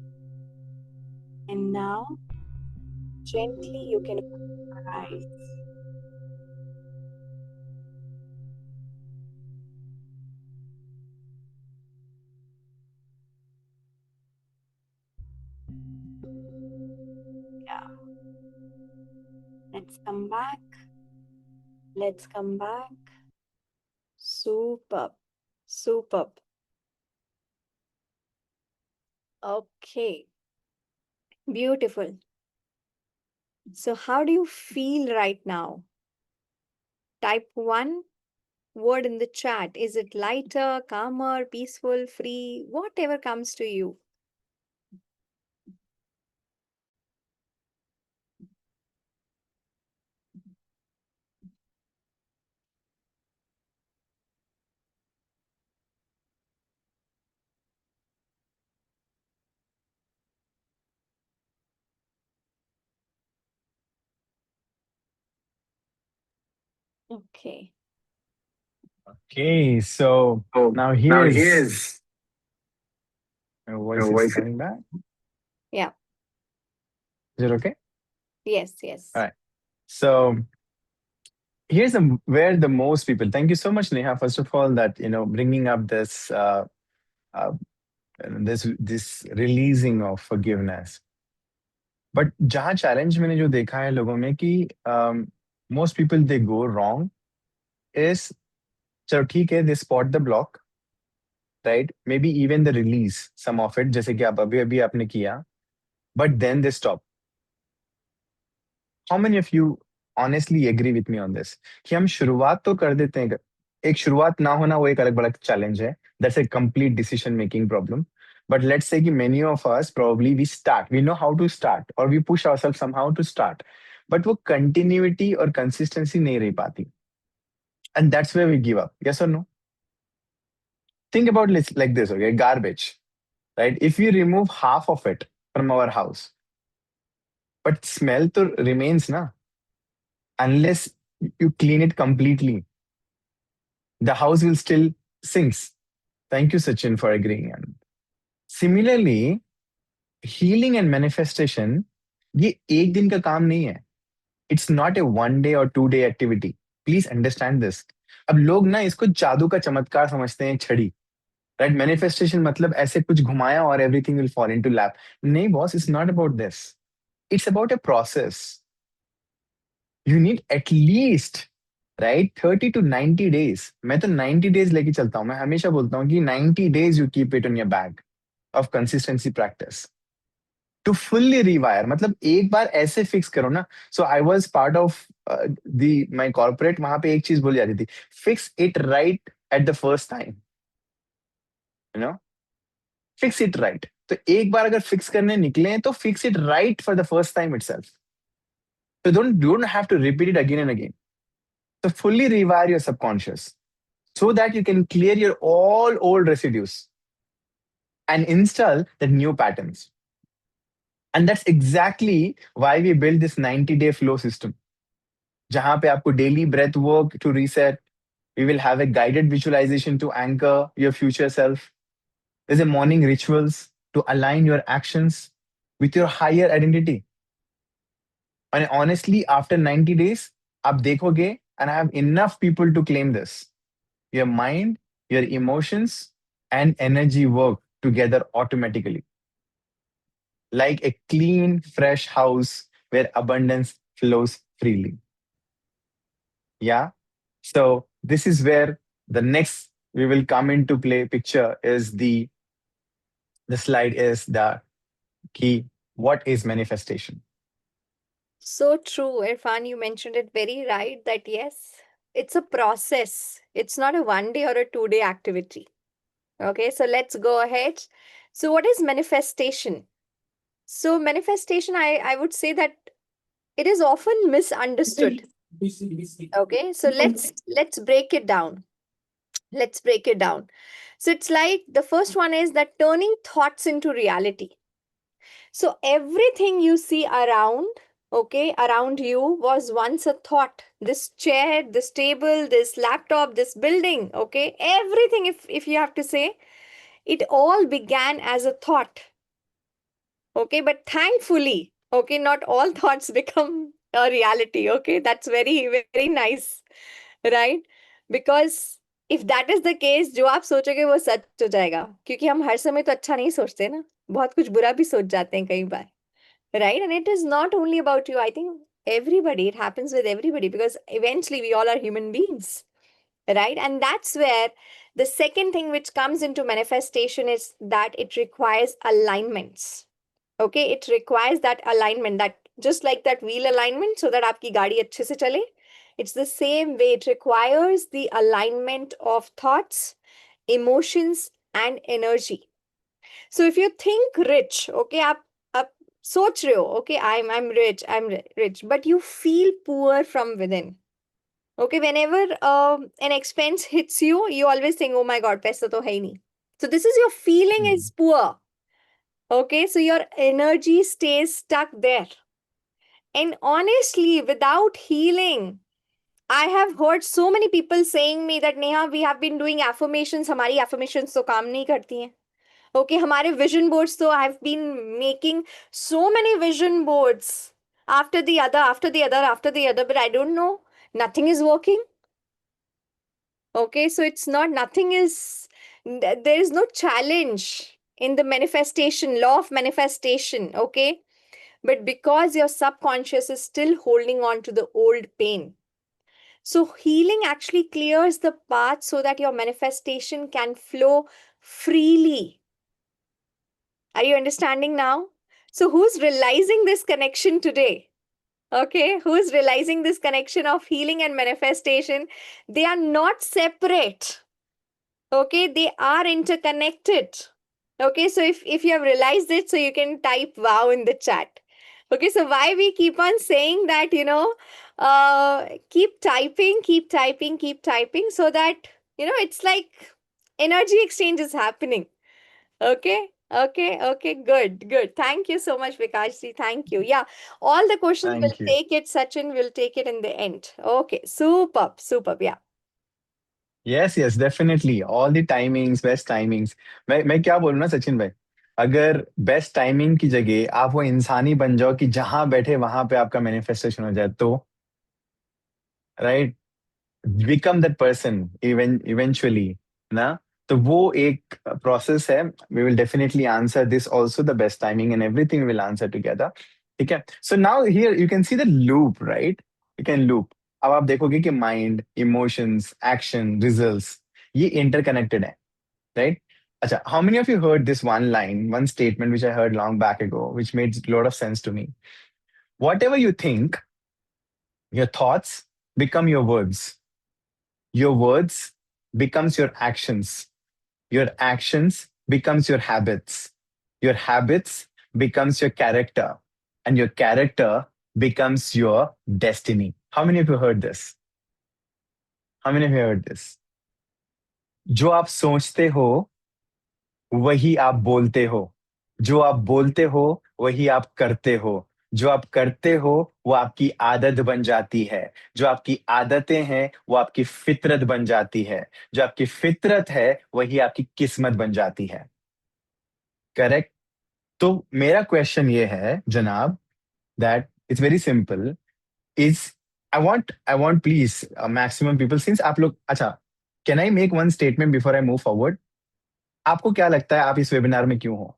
And now, gently you can open your eyes. Yeah. Let's come back. Let's come back. Superb. Superb. Okay. Beautiful. So, how do you feel right now? Type one word in the chat. Is it lighter, calmer, peaceful, free? Whatever comes to you. Okay. Okay, so Oh, now now here's here's my your voice is voice. coming back. Yeah. Is it okay? Yes, yes. All right. So here's where the most people. Thank you so much, Neha. First of all, that bringing up uh, this releasing of forgiveness. But जहाँ challenge मैंने जो देखा है लोगों में कि most people they go wrong is चलो ठीक है they spot the block, right? Maybe even the release some of it जैसे कि आप अभी अभी आपने किया, but then they stop. How many of you honestly agree with me on this? कि हम शुरुआत तो कर देते हैं, एक शुरुआत ना होना वो एक अलग बड़ा चैलेंज है. That's a complete decision making problem. But let's say कि many of us probably we know how to start or we push ourselves somehow to start. But वो continuity और consistency नहीं रह पाती. And that's where we give up. Yes or no? Think about it like this, okay? Garbage, right? If we remove half of it from our house, but smell to remains na, unless you clean it completely, the house will still sinks. Thank you, Sachin, for agreeing. And similarly, healing and manifestation, ये एक दिन का काम नहीं है. It's not a 1 day or 2 day activity. Please understand this. अब लोग ना इसको जादू का चमत्कार समझते हैं, छड़ी. Right? Manifestation मतलब ऐसे कुछ घुमाया और everything will fall into lap. नहीं boss, it's not about this. It's about a process. You need at least right 30 to 90 days. मैं तो 90 days लेके चलता हूँ. मैं हमेशा बोलता हूँ कि 90 days you keep it in your bag of consistency practice to fully rewire. मतलब एक बार ऐसे fix करो ना. So I was part of my corporate. वहां पे एक चीज बोली जाती थी, fix it right at the first time. You know, fix it right. तो एक बार अगर fix करने निकले हैं तो fix it right for the first time itself. So don't have to repeat it again and again. So fully rewire your subconscious so that you can clear your all old residues and install the new patterns. And that's exactly why we built this 90-day flow system. जहाँ पे आपको daily breath work to reset. We will have a guided visualization to anchor your future self. There's a morning rituals to align your actions with your higher identity. And honestly, after 90 days, आप देखोगे, and I have enough people to claim this. Your mind, your emotions, and energy work together automatically. Like a clean, fresh house where abundance flows freely. Yeah. So this is where the next we will come into play picture is the slide is the key. What is manifestation? So true, Irfan. You mentioned it very right that yes, it's a process. It's not a 1 day or a 2 day activity. Okay, so let's go ahead. So, what is manifestation? So manifestation, I would say that it is often misunderstood. Okay, so let's break it down. Let's break it down. So it's like the first one is that turning thoughts into reality. So everything you see around, okay, around you was once a thought. This chair, this table, this laptop, this building, okay, everything, if you have to say, it all began as a thought. Okay, but thankfully, okay, not all thoughts become a reality. Okay, that's very, very nice, right? Because if that is the case, जो आप सोचोगे वो सच हो जाएगा, क्योंकि हम हर समय तो अच्छा नहीं सोचते ना, बहुत कुछ बुरा भी सोच जाते हैं कई बार, right? And it is not only about you. I think everybody, it happens with everybody, because eventually we all are human beings, right? And that's where the second thing which comes into manifestation is that it requires alignments. Okay, it requires that alignment, that just like that wheel alignment, so that आपकी गाड़ी अच्छे से चले. It's the same way. It requires the alignment of thoughts, emotions, and energy. So if you think rich, okay, आप सोच रहे हो, okay, I'm rich, rich, but you feel poor from within. Okay, whenever an expense hits you, you always think, oh my God, पैसा तो है ही नहीं. So this is your feeling is poor. Okay, so your energy stays stuck there. And honestly, without healing, I have heard so many people saying me that Neha, we have been doing affirmations, हमारी affirmations तो काम नहीं करती हैं. Okay, हमारे vision boards, so I've been making so many vision boards after the other, after the other, after the other, but I don't know, nothing is working. Okay, so it's not, nothing is, there is no challenge in the manifestation, law of manifestation. Okay, but because your subconscious is still holding on to the old pain. So healing actually clears the path so that your manifestation can flow freely. Are you understanding now? So who's realizing this connection today? Okay, who's realizing this connection of healing and manifestation? They are not separate. Okay, they are interconnected. Okay, so if you have realized it, so you can type wow in the chat. Okay, so why we keep on saying that, keep typing, keep typing, keep typing, so that, it's like energy exchange is happening. Okay, okay, good. Thank you so much, Vikashji. Thank you. Yeah, all the questions will Thank you. take it, Sachin will take it in the end. Okay, superb, yeah. Yes, definitely. All the timings, best timings. मैं क्या बोलूँ ना सचिन भाई, अगर best timing की जगह आप वो इंसानी बन जाओ कि जहां बैठे वहां पे आपका मैनिफेस्टेशन हो जाए, तो right, become that person eventually ना. तो वो एक प्रोसेस है. We will definitely answer this also, the best timing and everything will answer together. ठीक है. So now here you can see the loop, right. You can loop. अब आप देखोगे कि माइंड, इमोशंस, एक्शन, रिजल्ट्स, ये interconnected है, right. अच्छा, how many of you heard this one line, one statement which I heard long back ago, which made a lot of sense to me? Whatever you think, your thoughts become your words. Your words becomes your actions. Your actions becomes your habits. Your habits becomes your character. And your character becomes your destiny. How many of you heard this? How many of you heard this? जो आप सोचते हो वही आप बोलते हो. जो आप बोलते हो वही आप करते हो. जो आप करते हो वो आपकी आदत बन जाती है. जो आपकी आदतें हैं वो आपकी फितरत बन जाती है. जो आपकी फितरत है वही आपकी किस्मत बन जाती है. करेक्ट. तो मेरा क्वेश्चन ये है जनाब, that it's very simple. Is I want please maximum people, since आप लोग, अच्छा, can I make one statement before I move forward? आपको क्या लगता है आप इस वेबिनार में क्यों हो?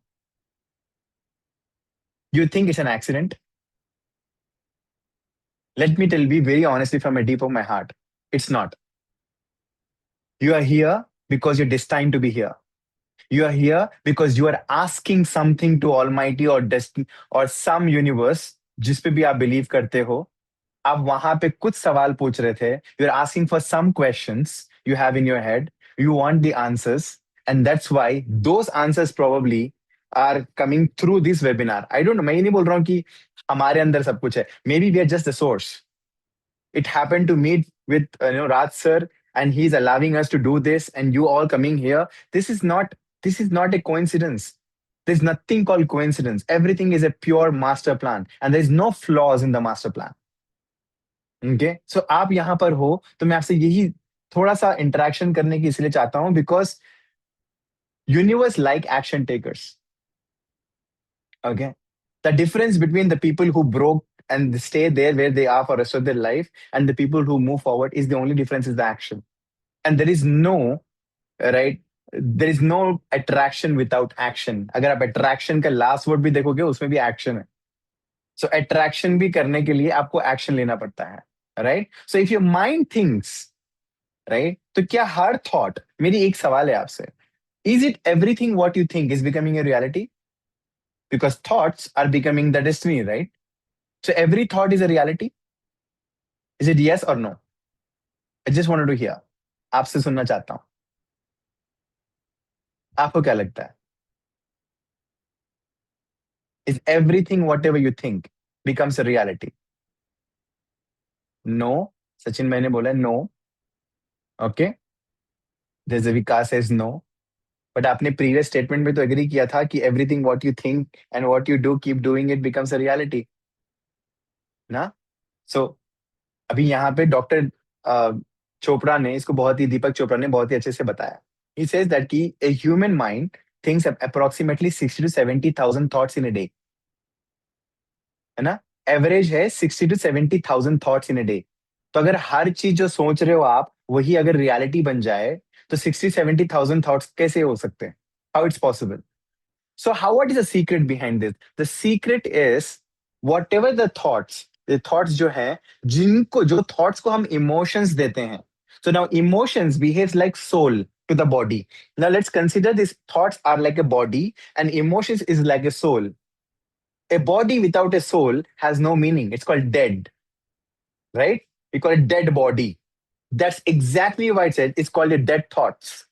You think it's an accident? Let me tell you very honestly from a deep of my heart, it's not. You are here because you're destined to be here. You are here because you are asking something to Almighty or destiny or some universe, जिस पे भी आप believe करते हो. आप वहां पे कुछ सवाल पूछ रहे थे. You're asking for some questions you have in your head. You want the answers, and that's why those answers probably are coming through this webinar. I don't know, मैं ये नहीं बोल रहा हूँ कि हमारे अंदर सब कुछ है. Maybe we are just the source. It happened to meet with Raj sir, and he's allowing us to do this, and you all coming here. This is not a coincidence. There's nothing called coincidence. Everything is a pure master plan, and there's no flaws in the master plan. Okay, so आप यहाँ पर हो तो मैं आपसे यही थोड़ा सा इंटरेक्शन करने की इसलिए चाहता हूँ because universe like action takers. Okay, the difference between the people who broke and stay there where they are for the rest of their life and the people who move forward is the only difference is the action. And there is no right, there is no attraction without action. अगर आप attraction का last word भी देखोगे उसमें भी action है. So attraction भी करने के लिए आपको action लेना पड़ता है, right? So if your mind thinks, right, तो क्या हर thought, मेरी एक सवाल है आपसे, is it everything what you think is becoming a reality? Because thoughts are becoming the destiny, right? So every thought is a reality. Is it yes or no? I just wanted to hear. आपसे सुनना चाहता हूं. आपको क्या लगता है? Is everything whatever you think becomes a reality? No. Sachin मैंने बोला no. Okay. There's a Vikas says no. But आपने previous statement में तो agree किया था कि everything what you think and what you do keep doing it becomes a reality. ना? So अभी यहाँ पे डॉक्टर चोपड़ा ने इसको बहुत ही दीपक चोपड़ा ने बहुत ही अच्छे से बताया. He says that कि a human mind thinks approximately 60 to 70,000 thoughts in a day. है ना? Average है 60 to 70,000 thoughts in a day. तो अगर हर चीज जो सोच रहे हो आप वही अगर रियलिटी बन जाए तो 60-70,000 thoughts कैसे हो सकते हैं? How it's possible? So what is the secret behind this? The secret is whatever the thoughts जो है जो thoughts को हम emotions देते हैं. So now emotions behaves like soul to the body. Now let's consider these thoughts are like a body and emotions is like a soul. A body without a soul has no meaning. It's called dead, right? We call it dead body. That's exactly why it's called a dead thoughts.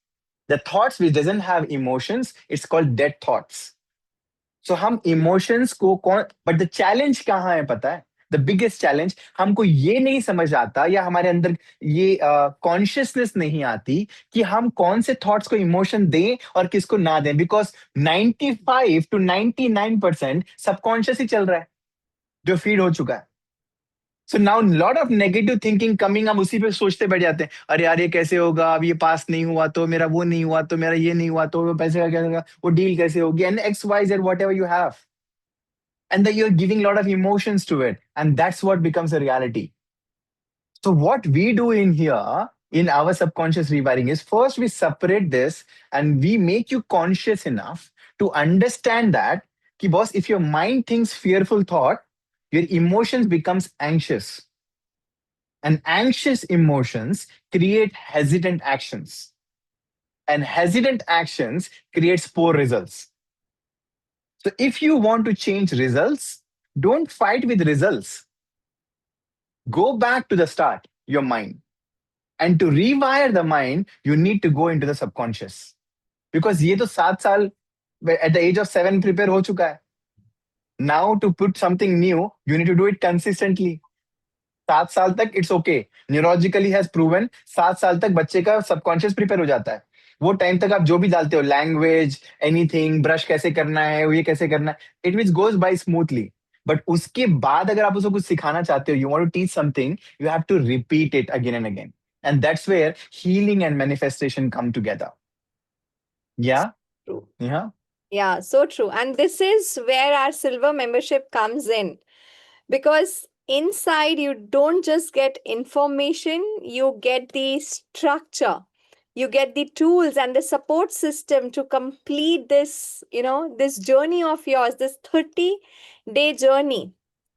The thoughts which doesn't have emotions, it's called dead thoughts. So हम emotions को but the challenge कहाँ है पता है? The biggest challenge हमको ये नहीं समझ आता या हमारे अंदर ये consciousness नहीं आती कि हम कौन से thoughts को emotion दें और किसको ना दें because 95 to 99% subconscious ही चल रहा है जो feed हो चुका है. So now lot of negative thinking coming हम उसी पे सोचते बैठ जाते हैं अरे यार ये कैसे होगा अब ये पास नहीं हुआ तो मेरा वो नहीं हुआ तो मेरा ये नहीं हुआ तो वो पैसे का क्या होगा वो डील कैसे होगी and XYZ whatever you have and then you're giving a lot of emotions to it and that's what becomes a reality. So what we do in here in our subconscious rewiring is first we separate this and we make you conscious enough to understand that कि boss if your mind thinks fearful thought your emotions becomes anxious. And anxious emotions create hesitant actions. And hesitant actions creates poor results. So if you want to change results, don't fight with results. Go back to the start, your mind. And to rewire the mind, you need to go into the subconscious. Because ये तो 7 साल at the age of 7 prepare हो चुका है. Now to put something new, you need to do it consistently. 7 साल तक it's okay neurologically has proven 7 साल तक बच्चे का सबकॉन्शियस प्रिपेयर हो जाता है. वो टाइम तक आप जो भी डालते हो लैंग्वेज एनीथिंग ब्रश कैसे करना है ये कैसे करना है it which goes by smoothly. But उसके बाद अगर आप उसको कुछ सिखाना चाहते हो you want to teach something you have to repeat it again and again and that's where healing and manifestation come together. Yeah. True. Yeah. Yeah, so true. And this is where our silver membership comes in. Because inside you don't just get information, you get the structure, you get the tools and the support system to complete this, this journey of yours, this 30-day journey.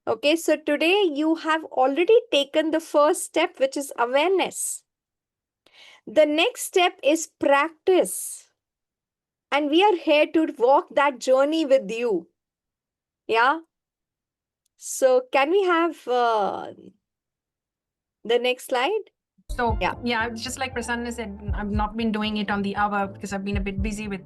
Okay, so today you have already taken the first step, which is awareness. The next step is practice. And we are here to walk that journey with you. Yeah. So can we have the next slide? So yeah, it's just like Prasanna said, I've not been doing it on the hour because I've been a bit busy with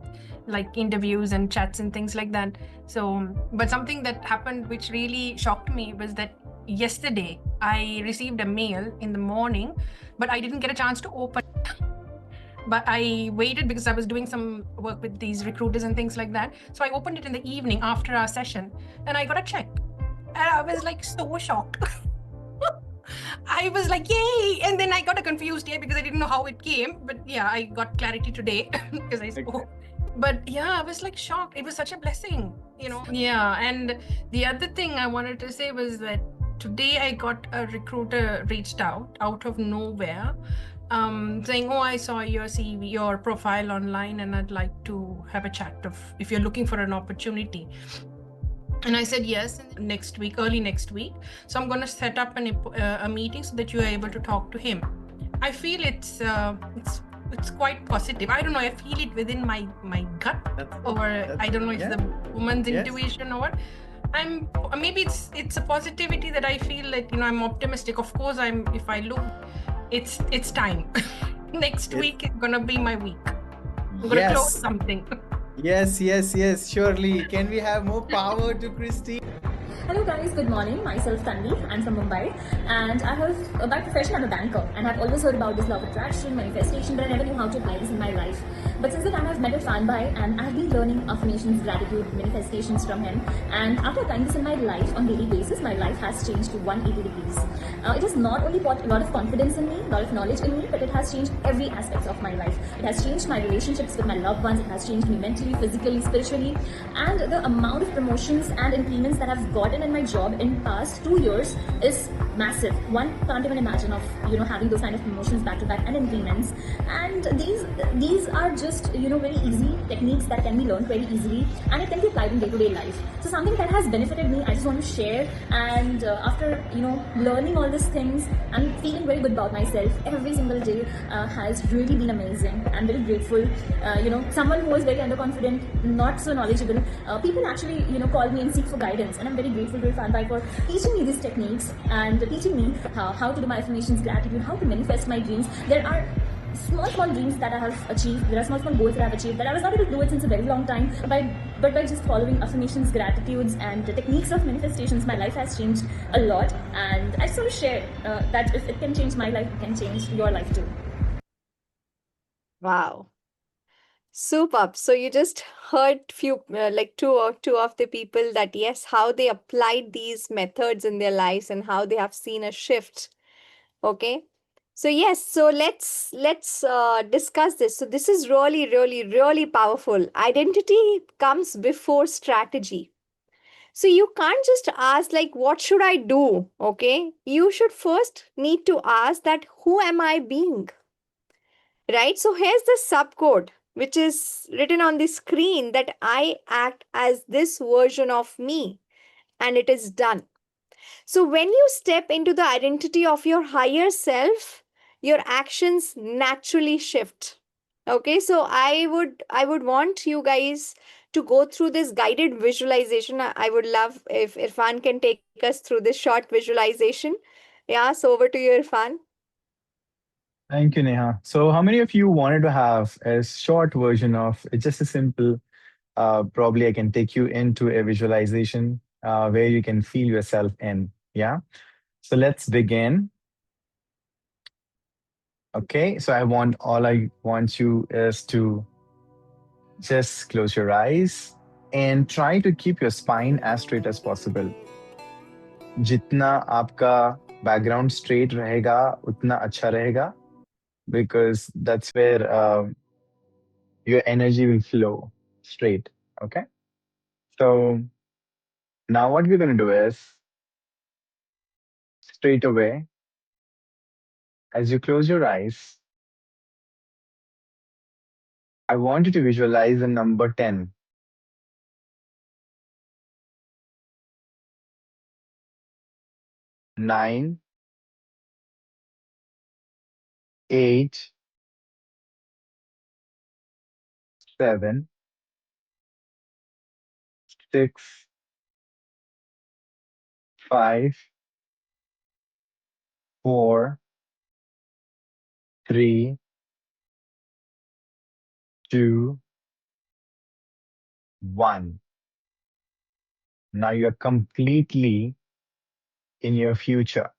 like interviews and chats and things like that. So, but something that happened which really shocked me was that yesterday I received a mail in the morning, but I didn't get a chance to open. But I waited because I was doing some work with these recruiters and things like that. So I opened it in the evening after our session and I got a check. And I was like so shocked. I was like, yay! And then I got a confused because I didn't know how it came. But yeah, I got clarity today because I spoke. But yeah, I was like shocked. It was such a blessing, you know? Yeah. And the other thing I wanted to say was that today I got a recruiter reached out of nowhere, saying, oh, I saw your CV, your profile online, and I'd like to have a chat if you're looking for an opportunity. And I said yes, next week, early next week. So I'm going to set up a meeting so that you are able to talk to him. I feel it's quite positive. I don't know. I feel it within my gut, I don't know if it's the woman's intuition or what. Maybe it's a positivity that I feel that I'm optimistic. Of course, if I look, it's time. Next week is gonna be my week. I'm gonna close something. Yes, surely. Can we have more power to Christine? Hello guys, good morning. Myself Tanvi, I'm from Mumbai, and I have, by profession, I'm a banker, and I've always heard about this law of attraction, manifestation, but I never knew how to apply this in my life. But since the time I've met Irfan bhai, and I've been learning affirmations, gratitude, manifestations from him, and after applying this in my life on daily basis, my life has changed to 180 degrees. It has not only brought a lot of confidence in me, a lot of knowledge in me, but it has changed every aspect of my life. It has changed my relationships with my loved ones, it has changed me mentally, physically, spiritually, and the amount of promotions and increments that I've gotten in my job in past 2 years is massive. One can't even imagine of having those kind of promotions back to back and increments. And these are just very easy techniques that can be learned very easily, and it can be applied in day-to-day life. So something that has benefited me, I just want to share. And after learning all these things, I'm feeling very good about myself. Every single day has really been amazing. I'm very grateful. Someone who was very underconfident, not so knowledgeable, people actually call me and seek for guidance, and I'm very grateful to Irfan bhai for teaching me these techniques and teaching me how to do my affirmations, gratitude, how to manifest my dreams. There are small dreams that I have achieved. There are small goals that I have achieved that I was not able to do it since a very long time. But by just following affirmations, gratitudes, and the techniques of manifestations, my life has changed a lot. And I just want to share that if it can change my life, it can change your life too. Wow. Superb. So you just heard few like two of the people that yes, how they applied these methods in their lives and how they have seen a shift. Okay. So yes, so let's discuss this. So this is really, really, really powerful. Identity comes before strategy. So you can't just ask like, what should I do? Okay. You should first need to ask that who am I being? Right? So here's the subcode, which is written on the screen that I act as this version of me, and it is done. So when you step into the identity of your higher self, your actions naturally shift. Okay, so I would want you guys to go through this guided visualization. I would love if Irfan can take us through this short visualization. Yeah, so over to you, Irfan. Thank you, Neha. So, how many of you wanted to have a short version of it's just a simple, probably I can take you into a visualization where you can feel yourself in? Yeah. So, let's begin. Okay. So, all I want you is to just close your eyes and try to keep your spine as straight as possible. जितना आपका background straight रहेगा, उतना अच्छा रहेगा, because that's where your energy will flow straight. Okay. So now what we're going to do is straight away, as you close your eyes, I want you to visualize the number 10. 9, 8, 7, 6, 5, 4, 3, 2, 1. Now you're completely in your future.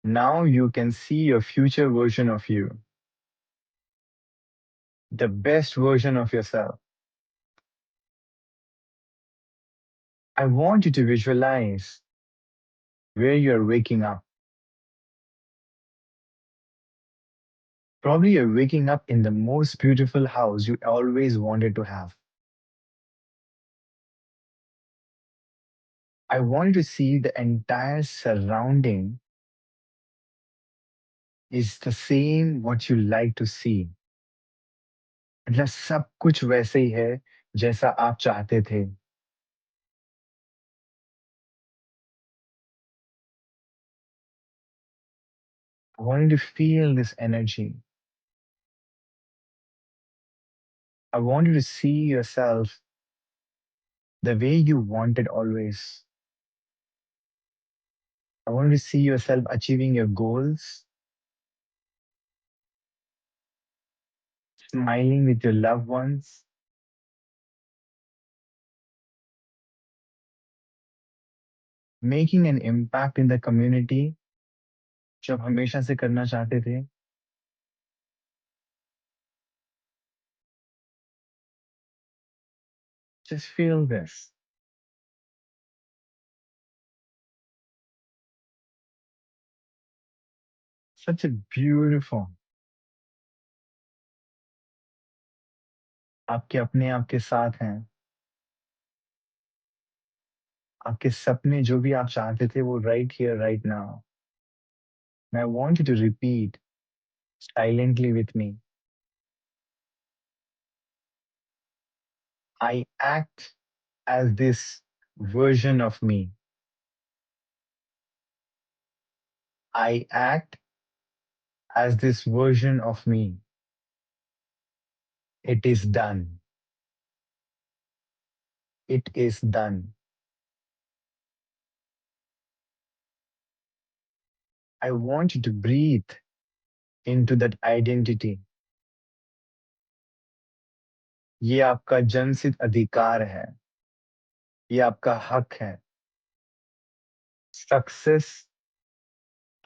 Now you can see your future version of you, the best version of yourself. I want you to visualize where you're waking up. Probably you're waking up in the most beautiful house you always wanted to have. I want you to see the entire surrounding is the same what you like to see. मतलब सब कुछ वैसे ही है जैसा आप चाहते थे. I want you to feel this energy. I want you to see yourself the way you wanted always. I want you to see yourself achieving your goals, smiling with your loved ones, making an impact in the community जो आप हमेशा से करना चाहते थे. Just feel this. Such a beautiful. आपके अपने आपके साथ हैं. आपके सपने जो भी आप चाहते थे वो right here, right now. And I want you to repeat silently with me. I act as this version of me. I act as this version of me. It is done. It is done. I want you to breathe into that identity. ये आपका जन्मसिद्ध अधिकार है. ये आपका हक है. Success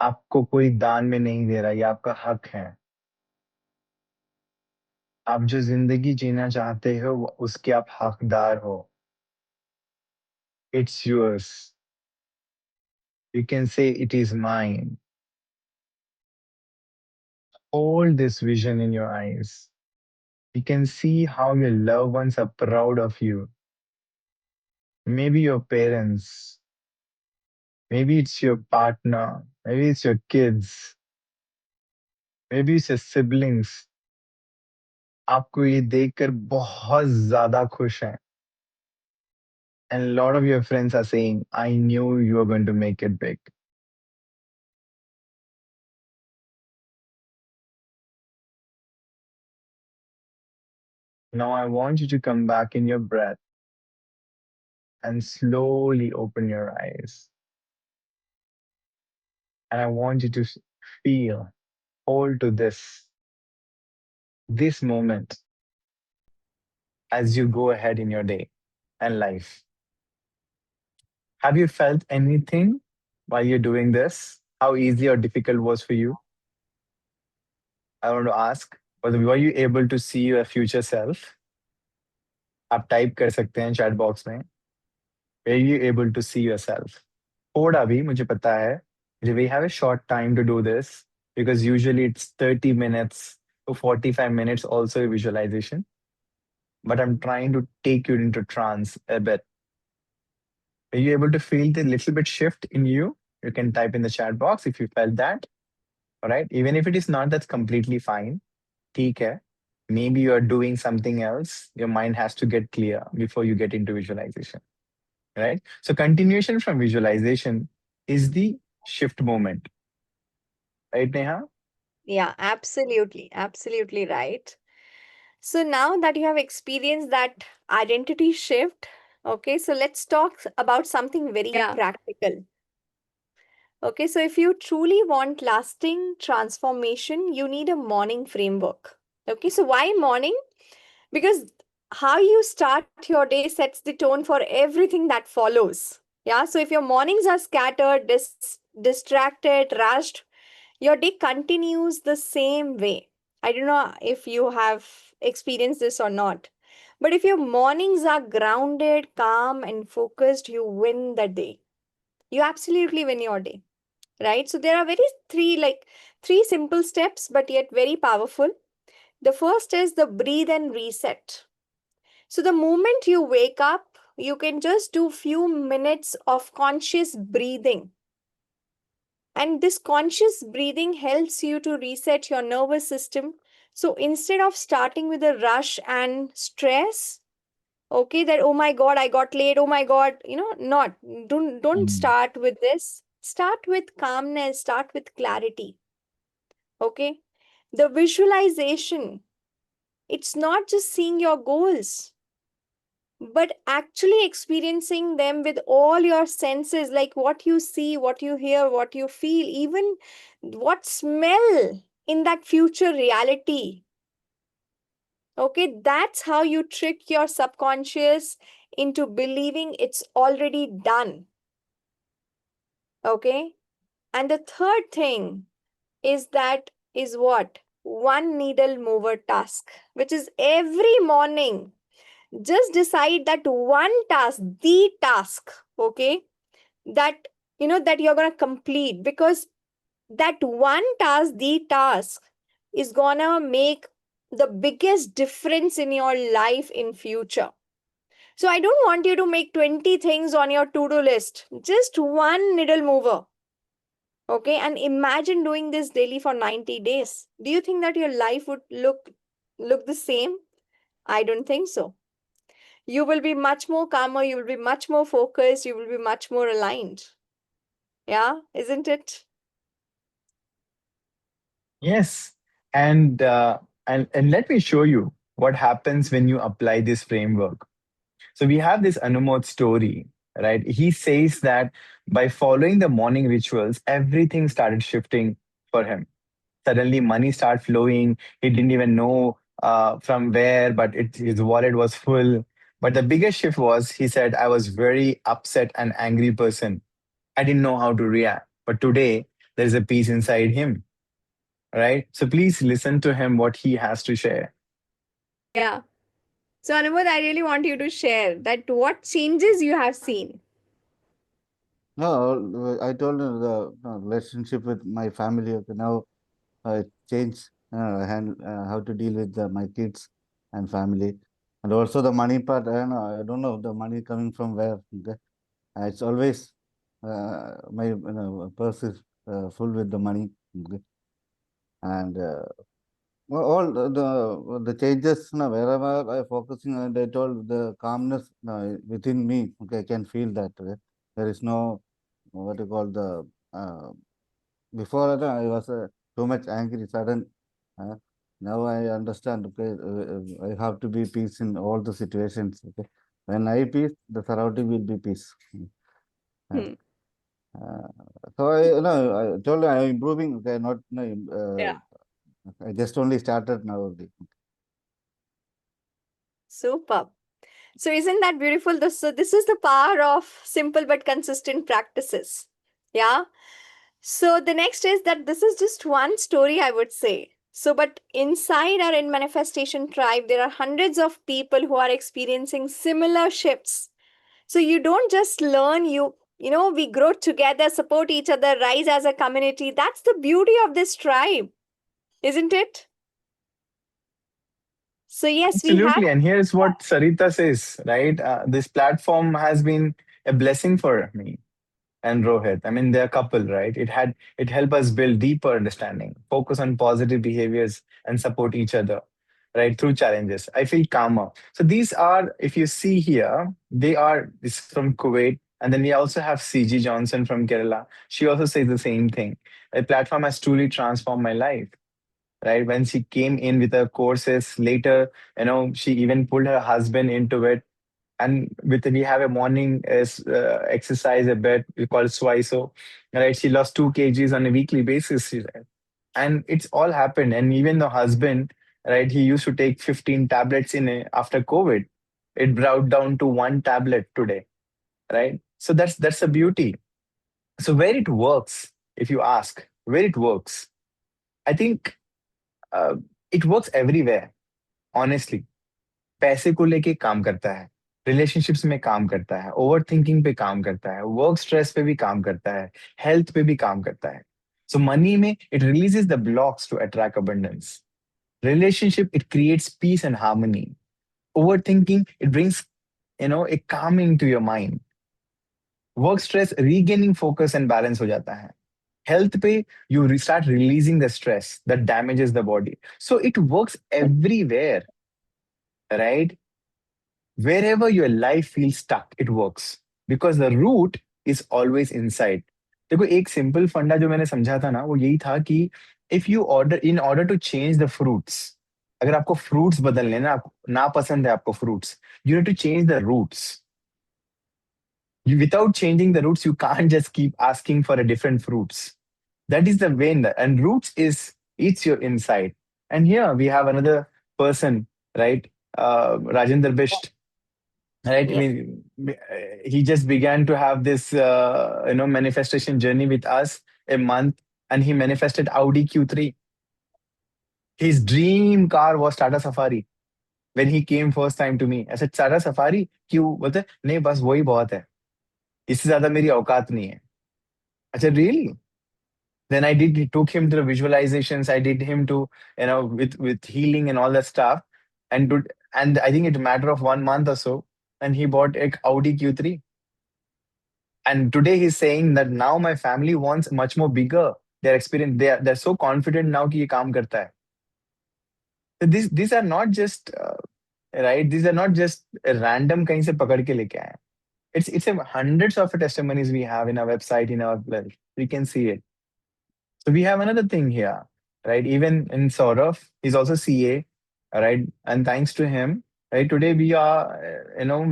आपको कोई दान में नहीं दे रहा. ये आपका हक है. आप जो जिंदगी जीना चाहते हो उसके आप हकदार हो. It's yours. You can say it is mine. Hold this vision in your eyes. You can see how your loved ones are proud of you. Maybe your parents, maybe it's your partner, maybe it's your kids, maybe it's your siblings. आपको ये देखकर बहुत ज़्यादा खुश हैं. And a lot of your friends are saying, I knew you were going to make it big. Now I want you to come back in your breath and slowly open your eyes. And I want you to feel, hold to this moment as you go ahead in your day and life. Have you felt anything while you're doing this? How easy or difficult was for you? I want to ask, were you able to see your future self? आप type कर सकते हैं chat box में. Were you able to see yourself? थोड़ा भी मुझे पता है. We have a short time to do this because usually it's 30 minutes to 45 minutes also a visualization. But I'm trying to take you into trance a bit. Are you able to feel the little bit shift in you? You can type in the chat box if you felt that. All right. Even if it is not, that's completely fine. ठीक है. Maybe you are doing something else. Your mind has to get clear before you get into visualization. Right. So continuation from visualization is the shift moment. Right, Neha? Yeah, absolutely. Absolutely right. So now that you have experienced that identity shift, okay, so let's talk about something very Yeah. practical. Okay, so if you truly want lasting transformation, you need a morning framework. Okay, so why morning? Because how you start your day sets the tone for everything that follows. Yeah, so if your mornings are scattered, distracted, rushed, your day continues the same way. I don't know if you have experienced this or not. But if your mornings are grounded, calm, and focused, you win the day. You absolutely win your day, right? So there are three simple steps, but yet very powerful. The first is the breathe and reset. So the moment you wake up, you can just do few minutes of conscious breathing. And this conscious breathing helps you to reset your nervous system. So instead of starting with a rush and stress, okay, that oh my god, I got late, oh my god, not don't Mm. start with this. Start with calmness, start with clarity. Okay? The visualization, it's not just seeing your goals, but actually experiencing them with all your senses, like what you see, what you hear, what you feel, even what smell in that future reality. Okay, that's how you trick your subconscious into believing it's already done. Okay, and the third thing is what? One needle mover task, which is every morning just decide that one task, the task, okay, that that you're going to complete, because that one task, the task, is going to make the biggest difference in your life in future. So I don't want you to make 20 things on your to-do list, just one needle mover. Okay, and imagine doing this daily for 90 days. Do you think that your life would look the same? I don't think so. You will be much more calmer, you will be much more focused, you will be much more aligned. Yeah, isn't it? Yes. And let me show you what happens when you apply this framework. So we have this Anumod story, right? He says that by following the morning rituals, everything started shifting for him. Suddenly, money started flowing. He didn't even know from where, but his wallet was full. But the biggest shift was, he said, I was very upset and angry person. I didn't know how to react. But today, there is a peace inside him, right? So please listen to him, what he has to share. Yeah. So, Anubhav, I really want you to share that what changes you have seen. No, I told her the relationship with my family. Okay, now it changed and how to deal with my kids and family, and also the money part. I don't know the money coming from where. Okay? It's always my purse is full with the money. Okay? And all the changes, wherever I focusing, and I told the calmness within me. Okay, I can feel that. Okay? There is no what you call the before I was too much angry, sudden. Uh, Now I understand. Okay, I have to be peace in all the situations. Okay, when I peace, the surrounding will be peace. Uh, Hmm. uh, so I told you I'm improving. Okay, not no, Yeah. I just only started now only. Super. So, isn't that beautiful? This is the power of simple but consistent practices. Yeah. So, the next is that this is just one story, I would say. So, but inside our in manifestation tribe, there are hundreds of people who are experiencing similar shifts. So, you don't just learn, we grow together, support each other, rise as a community. That's the beauty of this tribe, isn't it? So, yes, we have. Absolutely. And here's what Sarita says, right? This platform has been a blessing for me and Rohit. I mean, they're a couple, right? It helped us build deeper understanding, focus on positive behaviors, and support each other, right? Through challenges. I feel calmer. So these are, if you see here, this is from Kuwait. And then we also have CG Johnson from Kerala. She also says the same thing. The platform has truly transformed my life, right? When she came in with her courses later, she even pulled her husband into it. And we have a morning exercise a bit we call swiso, right? She lost 2 kgs on a weekly basis, she said. And it's all happened. And even the husband, right, he used to take 15 tablets after COVID. It brought down to 1 tablet today, right? So that's the beauty. So where it works, if you ask where it works, I think uh, it works everywhere, honestly. पैसे को लेके काम करता है, relationships में काम करता है, ओवर थिंकिंग पे काम करता है, वर्क स्ट्रेस पे भी काम करता है, हेल्थ पे भी काम करता है. सो मनी में it releases the blocks to attract abundance. Relationship it creates peace and harmony. Over thinking it brings a calming to your mind. Work stress regaining focus and balance हो जाता है. Health पे you start releasing the stress that damages the body. So it works everywhere, right? Wherever your life feels stuck, it works because the root is always inside. देखो एक simple फंडा जो मैंने समझा था ना वो यही था कि if you order in order to change the fruits, अगर आपको फ्रूट्स बदलने ना पसंद है आपको fruits, you need to change the roots. Without changing the roots, you can't just keep asking for a different fruits. That is the way, and roots is it's your inside. And here we have another person, right? Rajendra Bisht, right? I Yes. mean, he just began to have this, manifestation journey with us a month, and he manifested Audi Q3. His dream car was Tata Safari. When he came first time to me, I said, Tata Safari? क्यों? बोलते नहीं बस वही बहुत है, इससे ज्यादा मेरी औकात नहीं है. I said, really? Then I took him to the visualizations. I did him to, with healing and all that stuff. And I think it's a matter of 1 month or so. And he bought a Audi Q3. And today he's saying that now my family wants much more bigger. They're so confident now कि ये काम करता है. So these are not just, right? These are not just random कहीं से पकड़ के लेके आए. It's hundreds of testimonies we have in our website, in our well, we can see it. So we have another thing here, right? Even in Saurav, he's also CA, right? And thanks to him, right? Today we are,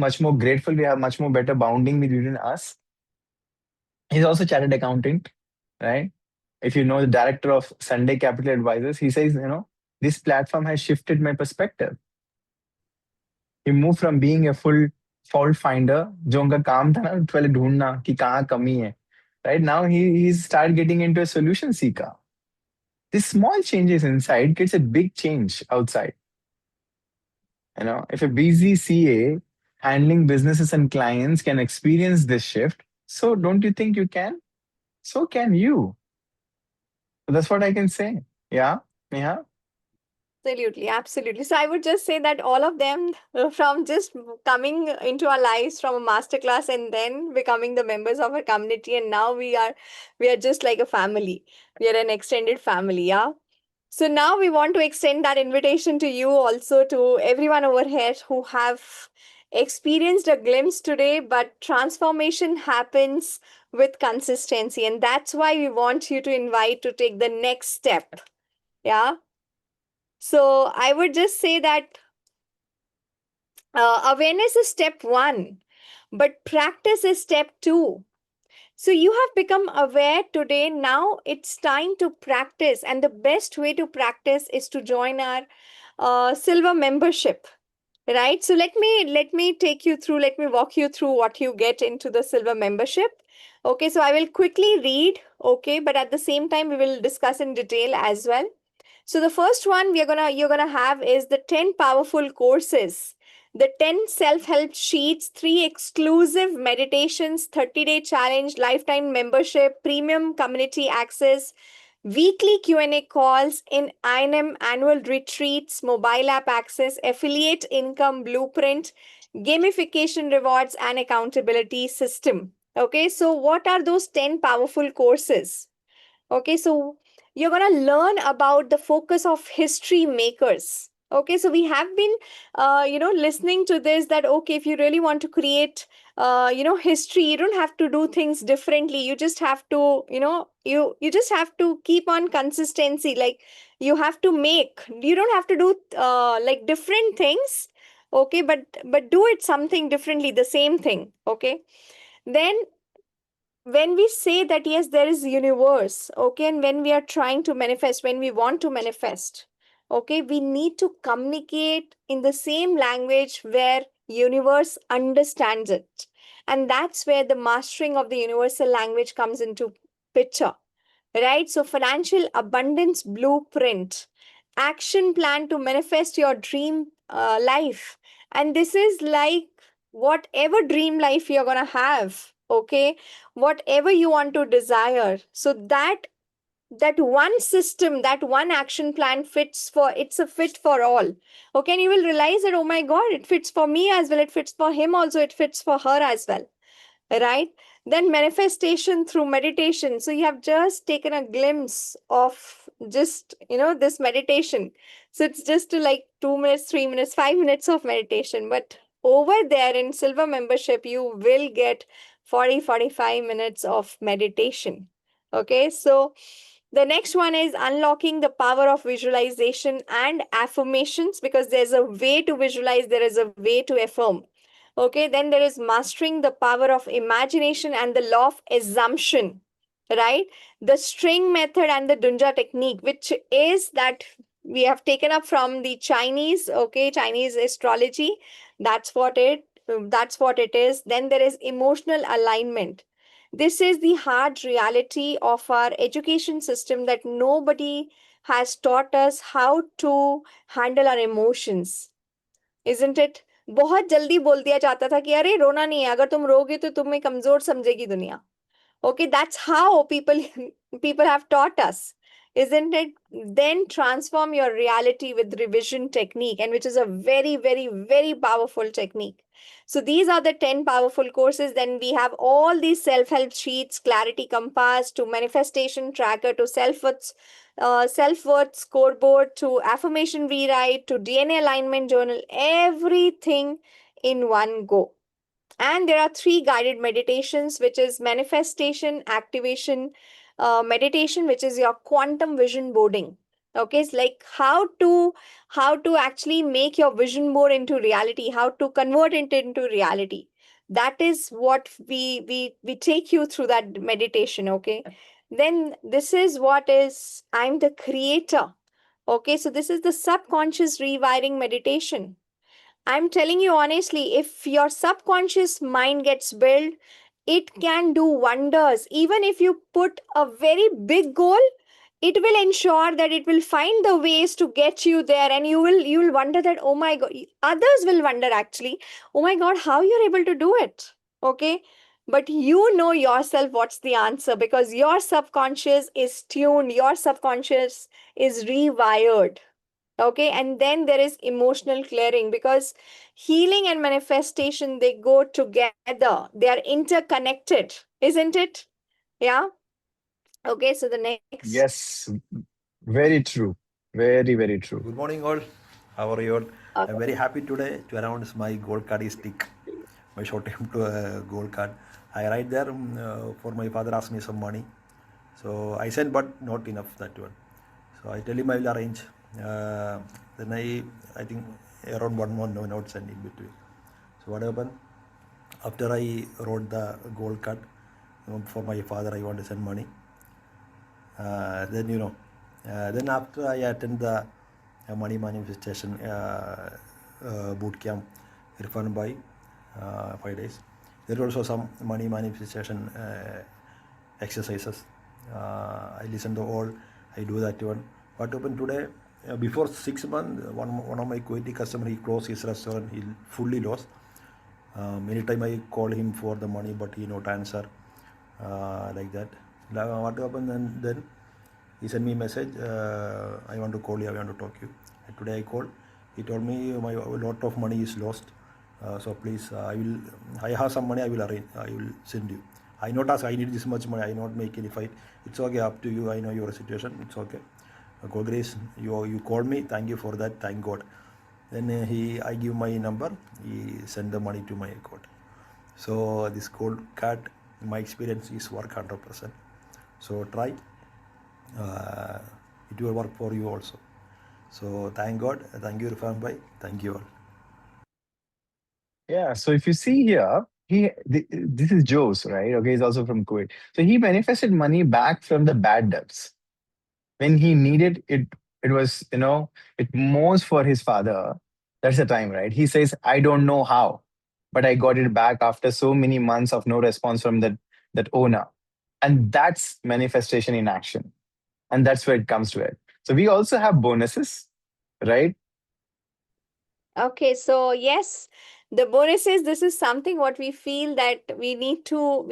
much more grateful. We have much more better bounding between us. He's also chartered accountant, right? If you know the director of Sunday Capital Advisors, he says, this platform has shifted my perspective. He moved from being a full fault finder, जो उनका काम था ना पहले ढूंढना कि कहाँ कमी है, right? Now he's started getting into a solution seeker. These small changes inside gets a big change outside. If a busy CA handling businesses and clients can experience this shift, so don't you think you can? So can you. So that's what I can say. Yeah, Neha? Absolutely, absolutely. So I would just say that all of them, from just coming into our lives from a masterclass and then becoming the members of our community, and now we are just like a family. We are an extended family, yeah. So now we want to extend that invitation to you also, to everyone over here who have experienced a glimpse today, but transformation happens with consistency, and that's why we want you to invite to take the next step. Yeah. So I would just say that awareness is step 1, but practice is step 2. So you have become aware today. Now it's time to practice, and the best way to practice is to join our silver membership, right? So let me take you through. Let me walk you through what you get into the silver membership. Okay, so I will quickly read. Okay, but at the same time we will discuss in detail as well. So the first one you're gonna have is the 10 powerful courses, the 10 self-help sheets, 3 exclusive meditations, 30-day challenge, lifetime membership, premium community access, weekly Q&A calls, in INM annual retreats, mobile app access, affiliate income blueprint, gamification rewards, and accountability system. Okay, so what are those 10 powerful courses? Okay, so you're going to learn about the focus of history makers. Okay, so we have been, listening to this, that, okay, if you really want to create, history, you don't have to do things differently. You just have to, you just have to keep on consistency. Like you have to you don't have to do like different things. okay, but do it something differently, the same thing, okay? Then when we say that yes, there is universe, okay, and when we are trying to manifest, when we want to manifest, okay, we need to communicate in the same language where universe understands it. And that's where the mastering of the universal language comes into picture, right? So financial abundance blueprint, action plan to manifest your dream life. And this is like whatever dream life you're going to have, okay, whatever you want to desire, so that one system, that one action plan fits for, it's a fit for all, okay, and you will realize that, oh my god, it fits for me as well, it fits for him also, it fits for her as well, right? Then manifestation through meditation. So you have just taken a glimpse of just, this meditation. So it's just to like 2 minutes, 3 minutes, 5 minutes of meditation. But over there in silver membership, you will get 45 minutes of meditation. Okay. So the next one is unlocking the power of visualization and affirmations, because there's a way to visualize, there is a way to affirm. Okay, then there is mastering the power of imagination and the law of assumption, right? The string method and the Dunja technique, which is that we have taken up from the Chinese, okay, Chinese astrology. That's what it is. Then there is emotional alignment. This is the hard reality of our education system, that nobody has taught us how to handle our emotions, isn't it? बहुत जल्दी बोल दिया जाता था कि अरे रोना नहीं है, अगर तुम रोगे तो तुम्हें कमजोर समझेगी दुनिया. Okay, that's how people have taught us, isn't it? Then transform your reality with revision technique, and which is a very, very, very powerful technique. So these are the 10 powerful courses. Then we have all these self-help sheets, clarity compass to manifestation tracker to self-worth scoreboard to affirmation rewrite to DNA alignment journal, everything in one go. And there are 3 guided meditations, which is manifestation activation meditation, which is your quantum vision boarding. Okay, it's like how to actually make your vision board into reality, how to convert it into reality. That is what we take you through that meditation. Okay, then this is what is I'm the creator. Okay, so this is the subconscious rewiring meditation. I'm telling you honestly, if your subconscious mind gets built, it can do wonders. Even if you put a very big goal, it will ensure that it will find the ways to get you there, and you will wonder that, oh my god, others will wonder actually, oh my god, how you're able to do it. Okay, but you know yourself what's the answer, because your subconscious is tuned, your subconscious is rewired. Okay, and then there is emotional clearing, because healing and manifestation, they go together, they are interconnected, isn't it? Yeah. Okay, so the next. Yes, very true. Very, very true. Good morning, all. How are you all? Okay. I'm very happy today to announce my gold card is tick. My short term to gold card. I write there for my father asked me some money. So I sent, but not enough that one. So I tell him I will arrange. Then I think around 1 month not send in between. So what happened? After I wrote the gold card for my father, I want to send money. Then after I attend the money manifestation boot camp, Irfan by 5 days. There are also some money manifestation exercises. I listen to all. I do that one. What happened today? Before 6 months, one of my Kuwaiti customer, he closed his restaurant. He fully lost. Many time I call him for the money, but he not answer like that. What happened? And then he sent me a message. I want to call you. I want to talk to you. And today I called. He told me my lot of money is lost. So please, I have some money. I will arrange. I will send you. I not ask. I need this much money. I not make any fight. It's okay. Up to you. I know your situation. It's okay. God grace. You called me. Thank you for that. Thank God. Then I give my number. He send the money to my account. So this gold card, my experience is work 100%. So try. It will work for you also. So thank God. Thank you, Irfan bhai. Thank you all. Yeah. So if you see here, this is Joe's, right? Okay, he's also from Kuwait. So he manifested money back from the bad debts when he needed it. It was, it most for his father. That's the time, right? He says, I don't know how, but I got it back after so many months of no response from that owner. And that's manifestation in action. And that's where it comes to it. So we also have bonuses, right? Okay, so yes, the bonus is this is something what we feel that we need to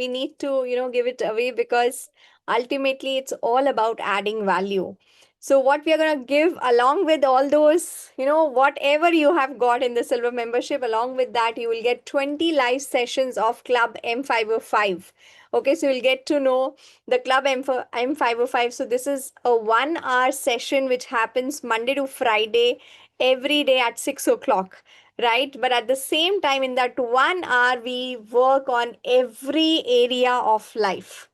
give it away because ultimately it's all about adding value. So what we are going to give along with all those, whatever you have got in the silver membership, along with that you will get 20 live sessions of Club M505. Okay, so you'll get to know the Club M505. So this is a 1 hour session which happens Monday to Friday every day at 6 o'clock, right? But at the same time, in that 1 hour, we work on every area of life,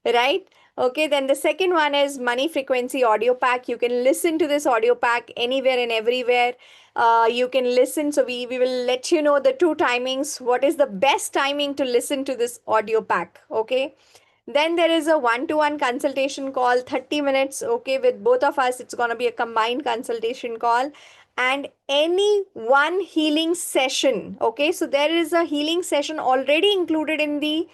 right? Okay, then the second one is money frequency audio pack. You can listen to this audio pack anywhere and everywhere. You can listen. So we will let you know the two timings. What is the best timing to listen to this audio pack? Okay. Then there is a one-to-one consultation call, 30 minutes, okay, with both of us. It's going to be a combined consultation call and any one healing session, okay. So there is a healing session already included in the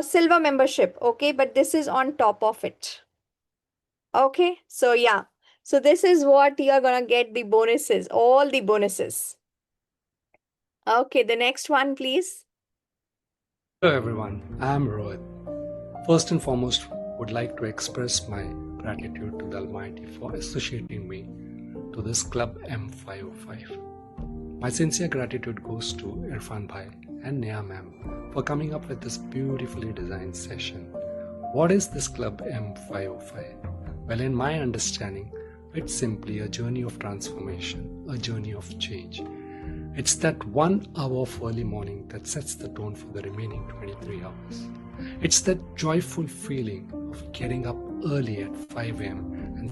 silver membership, okay, but this is on top of it. Okay, so yeah. So this is what you are going to get the bonuses, all the bonuses. Okay, the next one, please. Hello everyone, I am Rohit. First and foremost, would like to express my gratitude to the Almighty for associating me to this Club M505. My sincere gratitude goes to Irfan Bhai and Neha ma'am for coming up with this beautifully designed session. What is this Club M505? Well, in my understanding, it's simply a journey of transformation, a journey of change. It's that 1 hour of early morning that sets the tone for the remaining 23 hours. It's that joyful feeling of getting up early at 5 a.m. and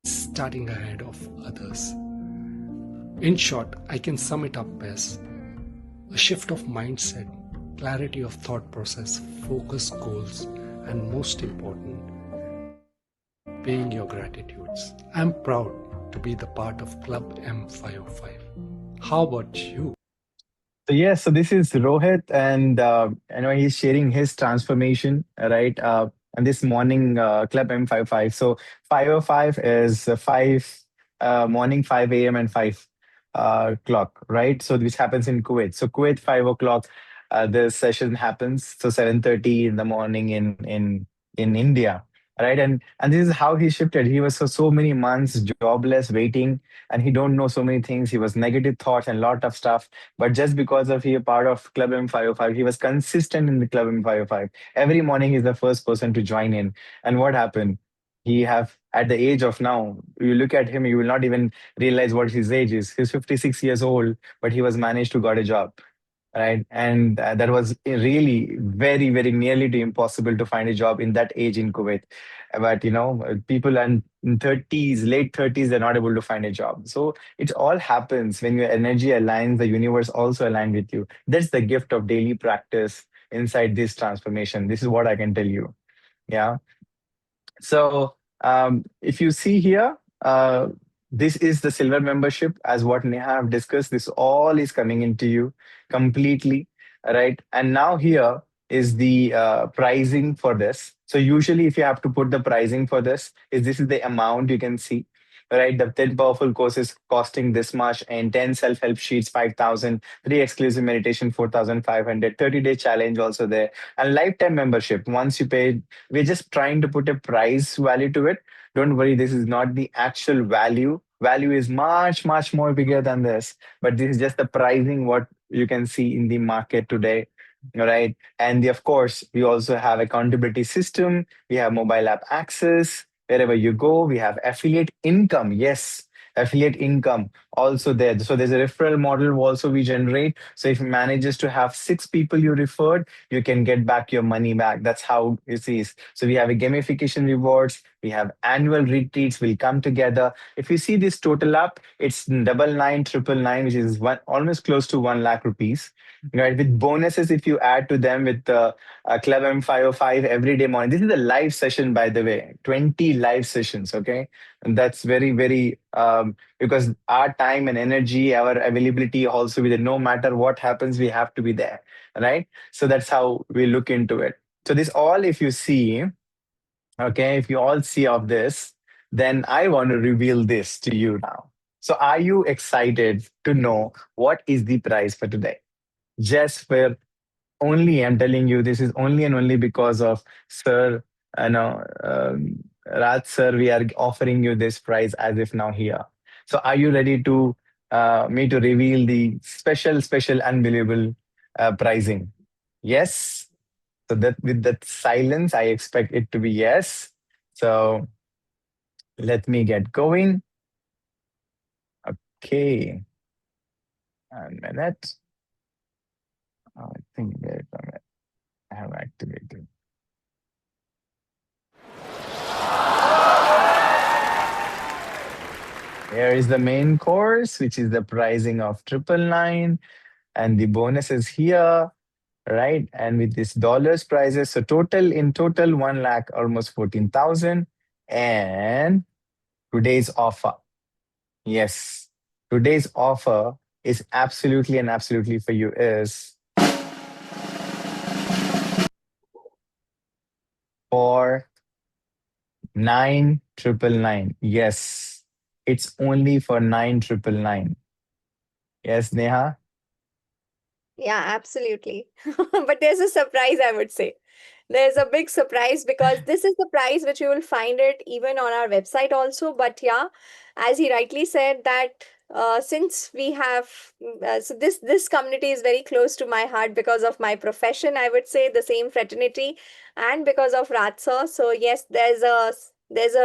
starting ahead of others. In short, I can sum it up as a shift of mindset, clarity of thought process, focus goals, and most important, paying your gratitudes. I'm proud to be the part of Club M505. How about you? So yes, so this is Rohit, and I know he's sharing his transformation, right? And this morning, Club M55. So 5:05 is 5 morning, 5 a.m. and 5 o'clock, right? So this happens in Kuwait. So Kuwait 5 o'clock, the session happens. So 7:30 in the morning in India, right? And this is how he shifted. He was for so many months jobless, waiting, and he don't know so many things. He was negative thoughts and lot of stuff, but just because of he a part of Club M505, he was consistent in the Club M505. Every morning he's the first person to join in. And what happened? He have at the age of now, you look at him, you will not even realize what his age is. He's 56 years old, but he was managed to got a job, right? And that was really very, very nearly to impossible to find a job in that age in Kuwait. But people in 30s, late 30s, they're not able to find a job. So it all happens when your energy aligns, the universe also aligns with you. That's the gift of daily practice inside this transformation. This is what I can tell you. Yeah. So if you see here, this is the silver membership as what Neha have discussed. This all is coming into you completely, right? And now here is the pricing for this. So usually if you have to put the pricing for this is the amount you can see. Right, the 10 powerful courses costing this much, and 10 self-help sheets 5,000, 3 exclusive meditation 4,500, 30-day challenge also there, and lifetime membership. Once you pay, we're just trying to put a price value to it. Don't worry, this is not the actual value. Value is much, much more bigger than this, but this is just the pricing what you can see in the market today. All right. And of course, we also have accountability system. We have mobile app access. Wherever you go, we have affiliate income. Yes, affiliate income also there. So there's a referral model also we generate. So if it manages to have 6 people you referred, you can get back your money back. That's how it is. So we have a gamification rewards, we have annual retreats will come together. If you see this total up, it's 99,999, which is almost close to 1 lakh rupees. Right, with bonuses if you add to them with the Club M505 every day morning. This is a live session, by the way, 20 live sessions. Okay, and that's very, very because our time and energy, our availability also with it, no matter what happens, we have to be there. Right, so that's how we look into it. So this all, if you see, okay, if you all see of this, then I want to reveal this to you now. So are you excited to know what is the prize for today? Just for only, I'm telling you, this is only and only because of Sir, Raj Sir, we are offering you this prize as if now here. So are you ready to me to reveal the special, unbelievable pricing? Yes. So that with that silence, I expect it to be yes. So let me get going. Okay. A minute. I think wait a minute. I have activated. Here is the main course, which is the pricing of 999, and the bonus is here, right? And with this dollars prices, so in total 1 lakh almost 14,000. And today's offer, yes, today's offer is absolutely and absolutely for you is for 9,999. Yes, it's only for 9,999. Yes, Neha? Yeah, absolutely. But there's a surprise, I would say. There's a big surprise because this is the price which you will find it even on our website also. But yeah, as he rightly said that since we have so this community is very close to my heart because of my profession, I would say the same fraternity, and because of Ratsa. So yes, there's a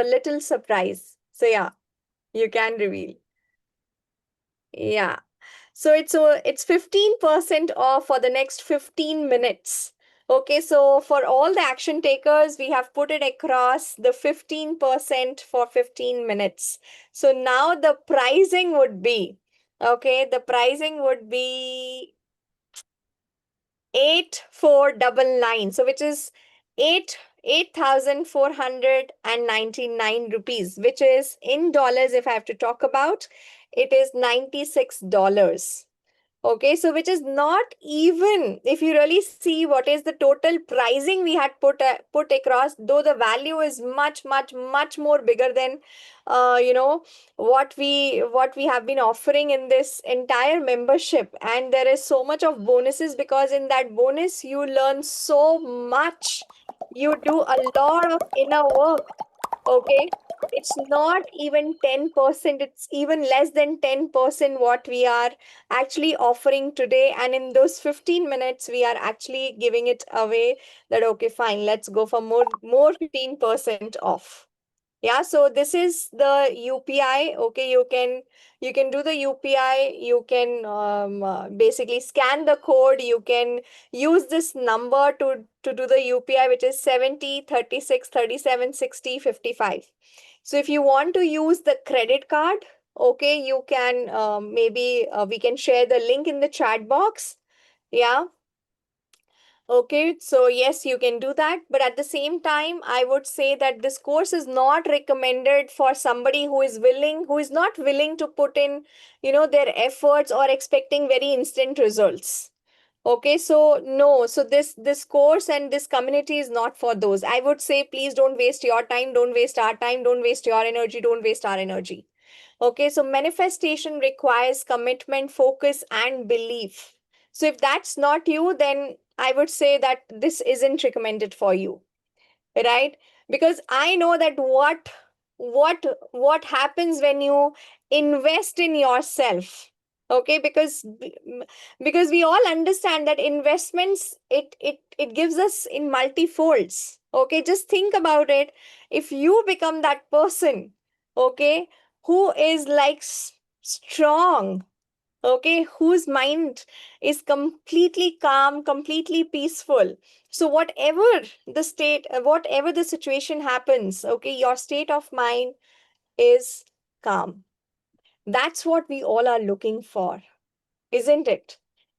little surprise. So yeah, you can reveal. Yeah. So it's 15% off for the next 15 minutes. Okay, so for all the action takers, we have put it across the 15% for 15 minutes. So now the pricing would be, okay, the pricing would be 8,499. So which is 8,499 rupees, which is in dollars, if I have to talk about, it is $96. Okay, so which is not even, if you really see what is the total pricing we had put across, though the value is much, much, much more bigger than, what we have been offering in this entire membership. And there is so much of bonuses because in that bonus, you learn so much. You do a lot of inner work. Okay, it's not even 10%, it's even less than 10% what we are actually offering today. And in those 15 minutes, we are actually giving it away that, okay, fine, let's go for more 15% off. Yeah, so this is the UPI. Okay, you can do the UPI. You can basically scan the code. You can use this number to do the UPI, which is 70 36 37 60 55. So if you want to use the credit card, okay, you can maybe we can share the link in the chat box. Yeah. Okay, so yes, you can do that. But at the same time, I would say that this course is not recommended for somebody who is not willing to put in, their efforts or expecting very instant results. Okay, so no, so this course and this community is not for those. I would say, please don't waste your time, don't waste our time, don't waste your energy, don't waste our energy. Okay, so manifestation requires commitment, focus, and belief. So if that's not you, then I would say that this isn't recommended for you, right? Because I know that what happens when you invest in yourself. Okay, because we all understand that investments, it gives us in multifolds. Okay, just think about it. If you become that person, okay, who is like strong, okay, whose mind is completely calm, completely peaceful. So whatever the state, whatever the situation happens, okay, your state of mind is calm. That's what we all are looking for, isn't it?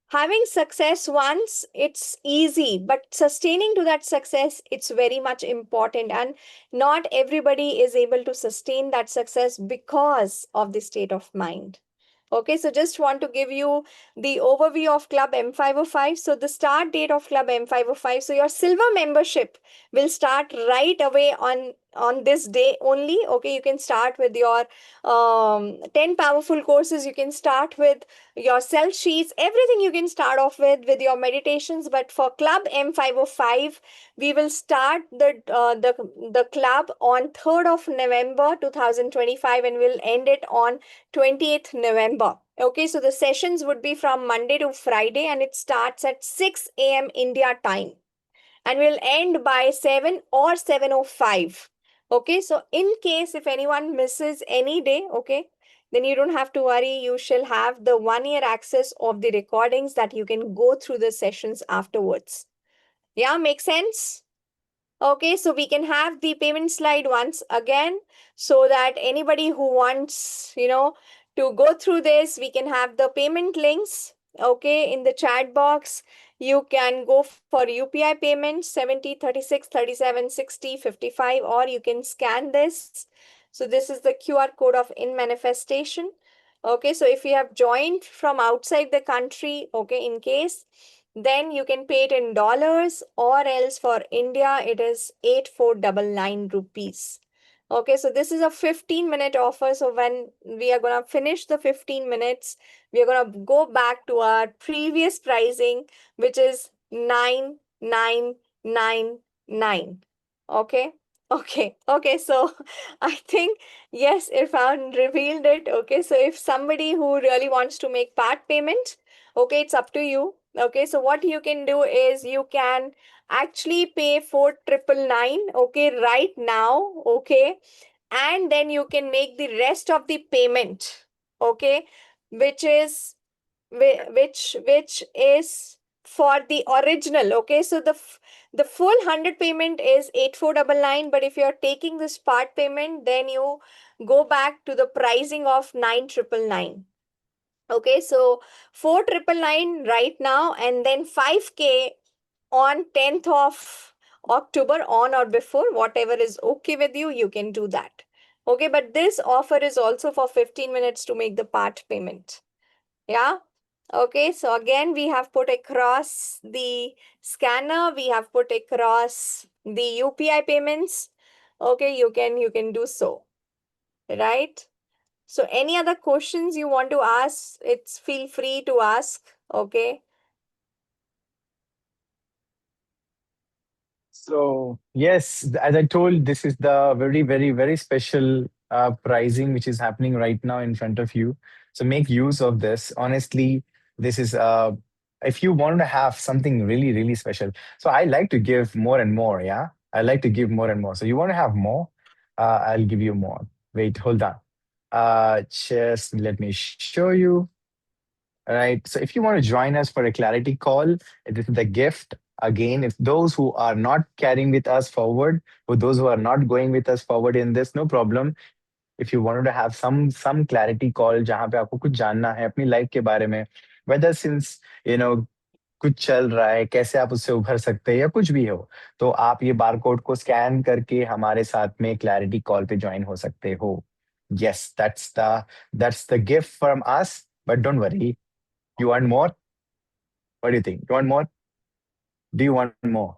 Having success once, it's easy, but sustaining to that success, it's very much important. And not everybody is able to sustain that success because of the state of mind. Okay, so just want to give you the overview of Club M505. So the start date of Club M505. So your silver membership will start right away on this day only. Okay, you can start with your 10 powerful courses. You can start with your cell sheets, everything you can start off with your meditations. But for Club M505, we will start the club on 3rd of November 2025 and we'll end it on 28th November. Okay, so the sessions would be from Monday to Friday and it starts at 6 a.m. India time and will end by 7 or 7:05. Okay, so in case if anyone misses any day, okay, then you don't have to worry. You shall have the 1 year access of the recordings that you can go through the sessions afterwards. Yeah, make sense? Okay, so we can have the payment slide once again so that anybody who wants, to go through this, we can have the payment links, okay, in the chat box. You can go for UPI payment 70, 36, 37, 60, 55, or you can scan this. So this is the QR code of in manifestation. Okay, so if you have joined from outside the country, okay, in case, then you can pay it in dollars, or else for India, it is 8499 rupees. Okay, so this is a 15-minute offer. So when we are going to finish the 15 minutes, we are going to go back to our previous pricing, which is 9999. Okay. Okay. So I think, yes, Irfan revealed it. Okay. So if somebody who really wants to make part payment, okay, it's up to you. Okay. So what you can do is you can actually pay 4999, okay, right now. Okay. And then you can make the rest of the payment. Okay. Which is for the original. Okay, so the full 100 payment is 8499, but if you're taking this part payment, then you go back to the pricing of 9999. Okay, so 4999 right now, and then 5K on 10th of October, on or before, whatever is okay with you, you can do that. Okay, but this offer is also for 15 minutes to make the part payment. Yeah. Okay, so again, we have put across the scanner, we have put across the UPI payments. Okay, you can do so, right? So any other questions you want to ask, it's feel free to ask. Okay. So yes, as I told, this is the very, very, very special pricing which is happening right now in front of you. So make use of this. Honestly, this is if you want to have something really, really special. So I like to give more and more. Yeah, I like to give more and more. So you want to have more? I'll give you more. Wait, hold on. Just let me show you. All right. So if you want to join us for a clarity call, this is the gift. Again, if those who are not carrying with us forward, or those who are not going with us forward in this, no problem. If you wanted to have some clarity call जहाँ पे आपको कुछ जानना है अपनी life के बारे में, whether since कुछ चल रहा है, कैसे आप उससे उभर सकते हैं या कुछ भी हो, तो आप ये बारकोड को स्कैन करके हमारे साथ में क्लैरिटी कॉल पे ज्वाइन हो सकते हो. Yes, that's the gift from us. But don't worry. You want more? What do you think? You want more? Do you want more?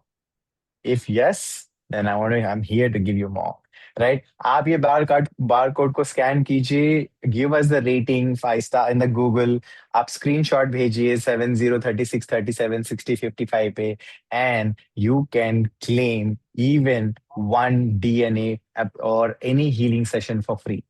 If yes, then I'm here to give you more. Right? आप ये bar code को scan कीजिए. Give us the rating 5 star in the Google. आप screenshot भेजिए 70 36 37 60 55 पे, and you can claim even one DNA or any healing session for free.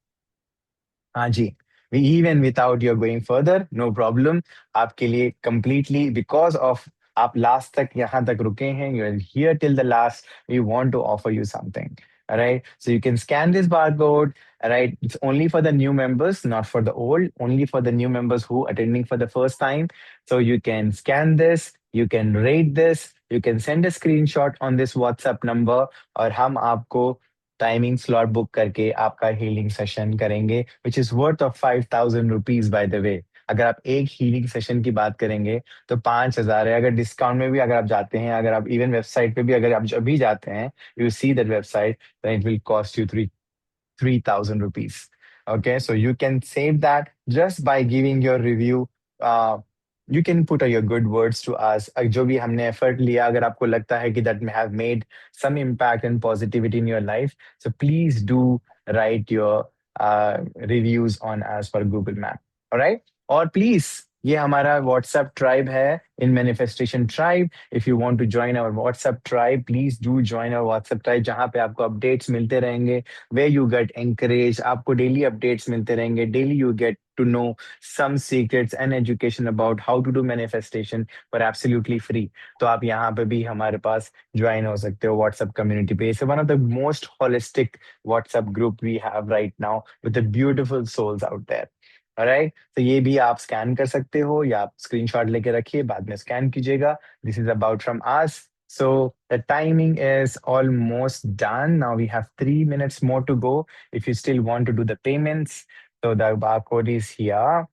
हाँ जी. Even without you're going further, no problem. आपके लिए completely because of आप last तक यहाँ तक रुके हैं, you're here till the last, we want to offer you something. All right. So you can scan this barcode. All right. It's only for the new members, not for the old, only for the new members who attending for the first time. So you can scan this, you can rate this, you can send a screenshot on this WhatsApp number और हम आपको timing slot book करके आपका healing session करेंगे which is worth of 5,000 rupees by the way. अगर आप एक healing session की बात करेंगे तो 5,000 है। अगर डिस्काउंट में भी अगर आप जाते हैं, अगर आप इवन वेबसाइट पे भी अगर आप जब भी जाते हैं, you see that website, then it will cost you 3,000 rupees. Okay, so you can save that just by giving your review. You can put your good words to us. जो भी हमने effort लिया, अगर आपको लगता है कि that may have made some impact and positivity in your life, so please do write your reviews on us for Google Map. All right? और please ये हमारा WhatsApp tribe है in Manifestation Tribe. If you want to join our WhatsApp tribe, please do join our WhatsApp tribe जहाँ पे आपको updates मिलते रहेंगे, where you get encouraged, आपको daily updates मिलते रहेंगे, daily you get to know some secrets and education about how to do manifestation for absolutely free. तो आप यहाँ पे भी हमारे पास join हो सकते हो WhatsApp community पे. It's one of the most holistic WhatsApp group we have right now with the beautiful souls out there. Alright, तो ये भी आप स्कैन कर सकते हो या आप स्क्रीनशॉट लेके रखिए, बाद में स्कैन कीजिएगा. This is about from us. So the timing is almost done. Now we have 3 minutes more to go. If you still want to do the payments, so the barcode is here.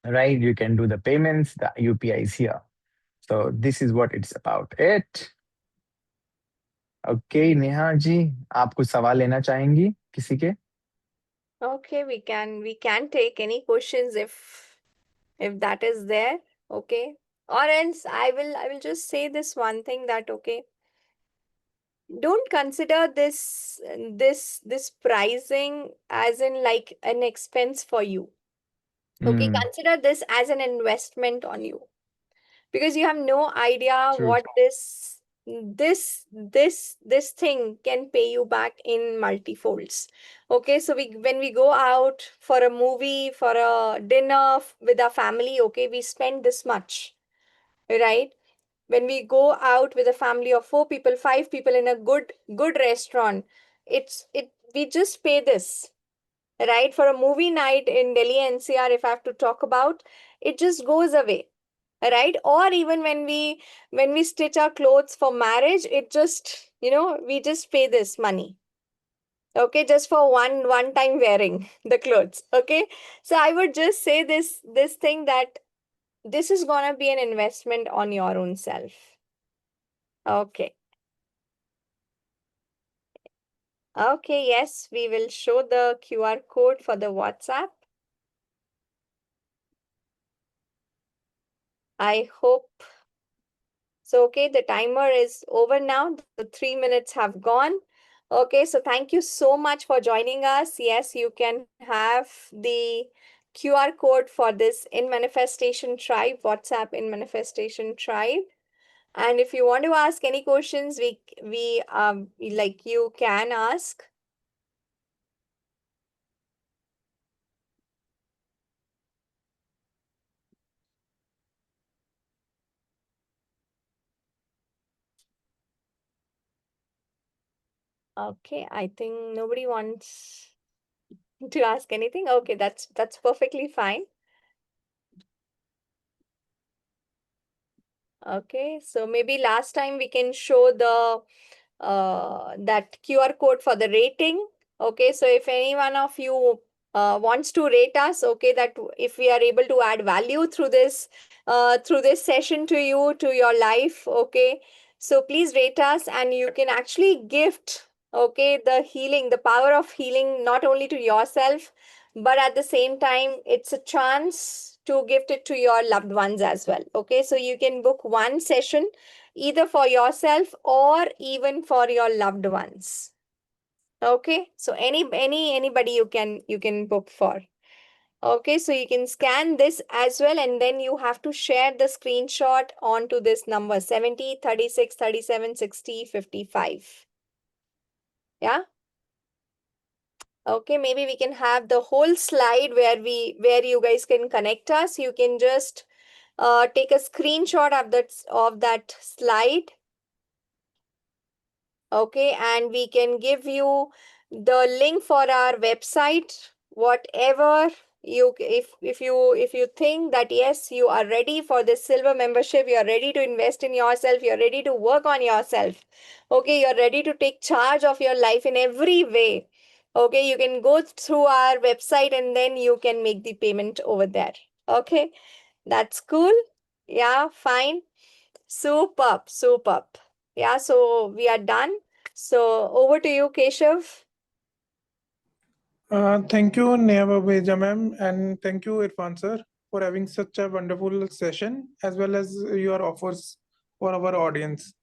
Right, you can do the payments. The UPI is here. So this is what it's about it. Okay, Neha ji, आप कुछ सवाल लेना चाहेंगी किसी के? Okay, we can take any questions if that is there. Okay. Or else I will just say this one thing that okay, don't consider this pricing as in like an expense for you. Okay, Mm, consider this as an investment on you because you have no idea true. what this thing can pay you back in multifolds. Okay, so when we go out for a movie, for a dinner with our family, okay, we spend this much, right? When we go out with a family of 4 people, 5 people in a good restaurant, we just pay this, right? For a movie night in Delhi NCR, if I have to talk about, it just goes away, right? Or even when we stitch our clothes for marriage, it just, we just pay this money, okay, just for one time wearing the clothes. Okay, so I would just say this thing that this is gonna be an investment on your own self. Okay. Okay, yes, we will show the QR code for the WhatsApp. I hope so. Okay, the timer is over now. The 3 minutes have gone. Okay, so thank you so much for joining us. Yes, you can have the QR code for this in Manifestation Tribe, WhatsApp in Manifestation Tribe. And if you want to ask any questions, we like you can ask. Okay, I think nobody wants to ask anything. Okay, that's perfectly fine. Okay, so maybe last time we can show the that QR code for the rating. Okay, so if any one of you wants to rate us, okay, that if we are able to add value through this session to you, to your life, okay, so please rate us and you can actually gift, okay, the healing, the power of healing, not only to yourself, but at the same time, it's a chance to gift it to your loved ones as well. Okay, so you can book one session either for yourself or even for your loved ones. Okay, so anybody you can book for. Okay, so you can scan this as well and then you have to share the screenshot onto this number 70 36 37 60 55. Yeah. Okay, maybe we can have the whole slide where you guys can connect us. You can just take a screenshot of that slide. Okay, and we can give you the link for our website, whatever you, if you think that yes, you are ready for this silver membership, you are ready to invest in yourself, you're ready to work on yourself, okay, you're ready to take charge of your life in every way, okay, you can go through our website and then you can make the payment over there. Okay, that's cool. Yeah, fine. Superb, superb. Yeah, so we are done. So over to you, Keshav. Thank you, Neha Baweja ma'am, and thank you, Irfan sir, for having such a wonderful session as well as your offers for our audience.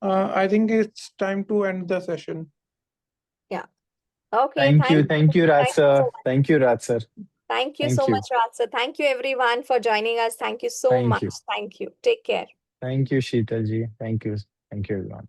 I think it's time to end the session. Yeah. Okay, thank you. Thank you, Thank you so Ratsa. much. Thank you, Ratsa. Thank you Thank so you. much, Ratsa. Thank you everyone for joining us. Thank you so Thank much. you. Thank you. Take care. Thank you, Sheetal ji. Thank you. Thank you, everyone.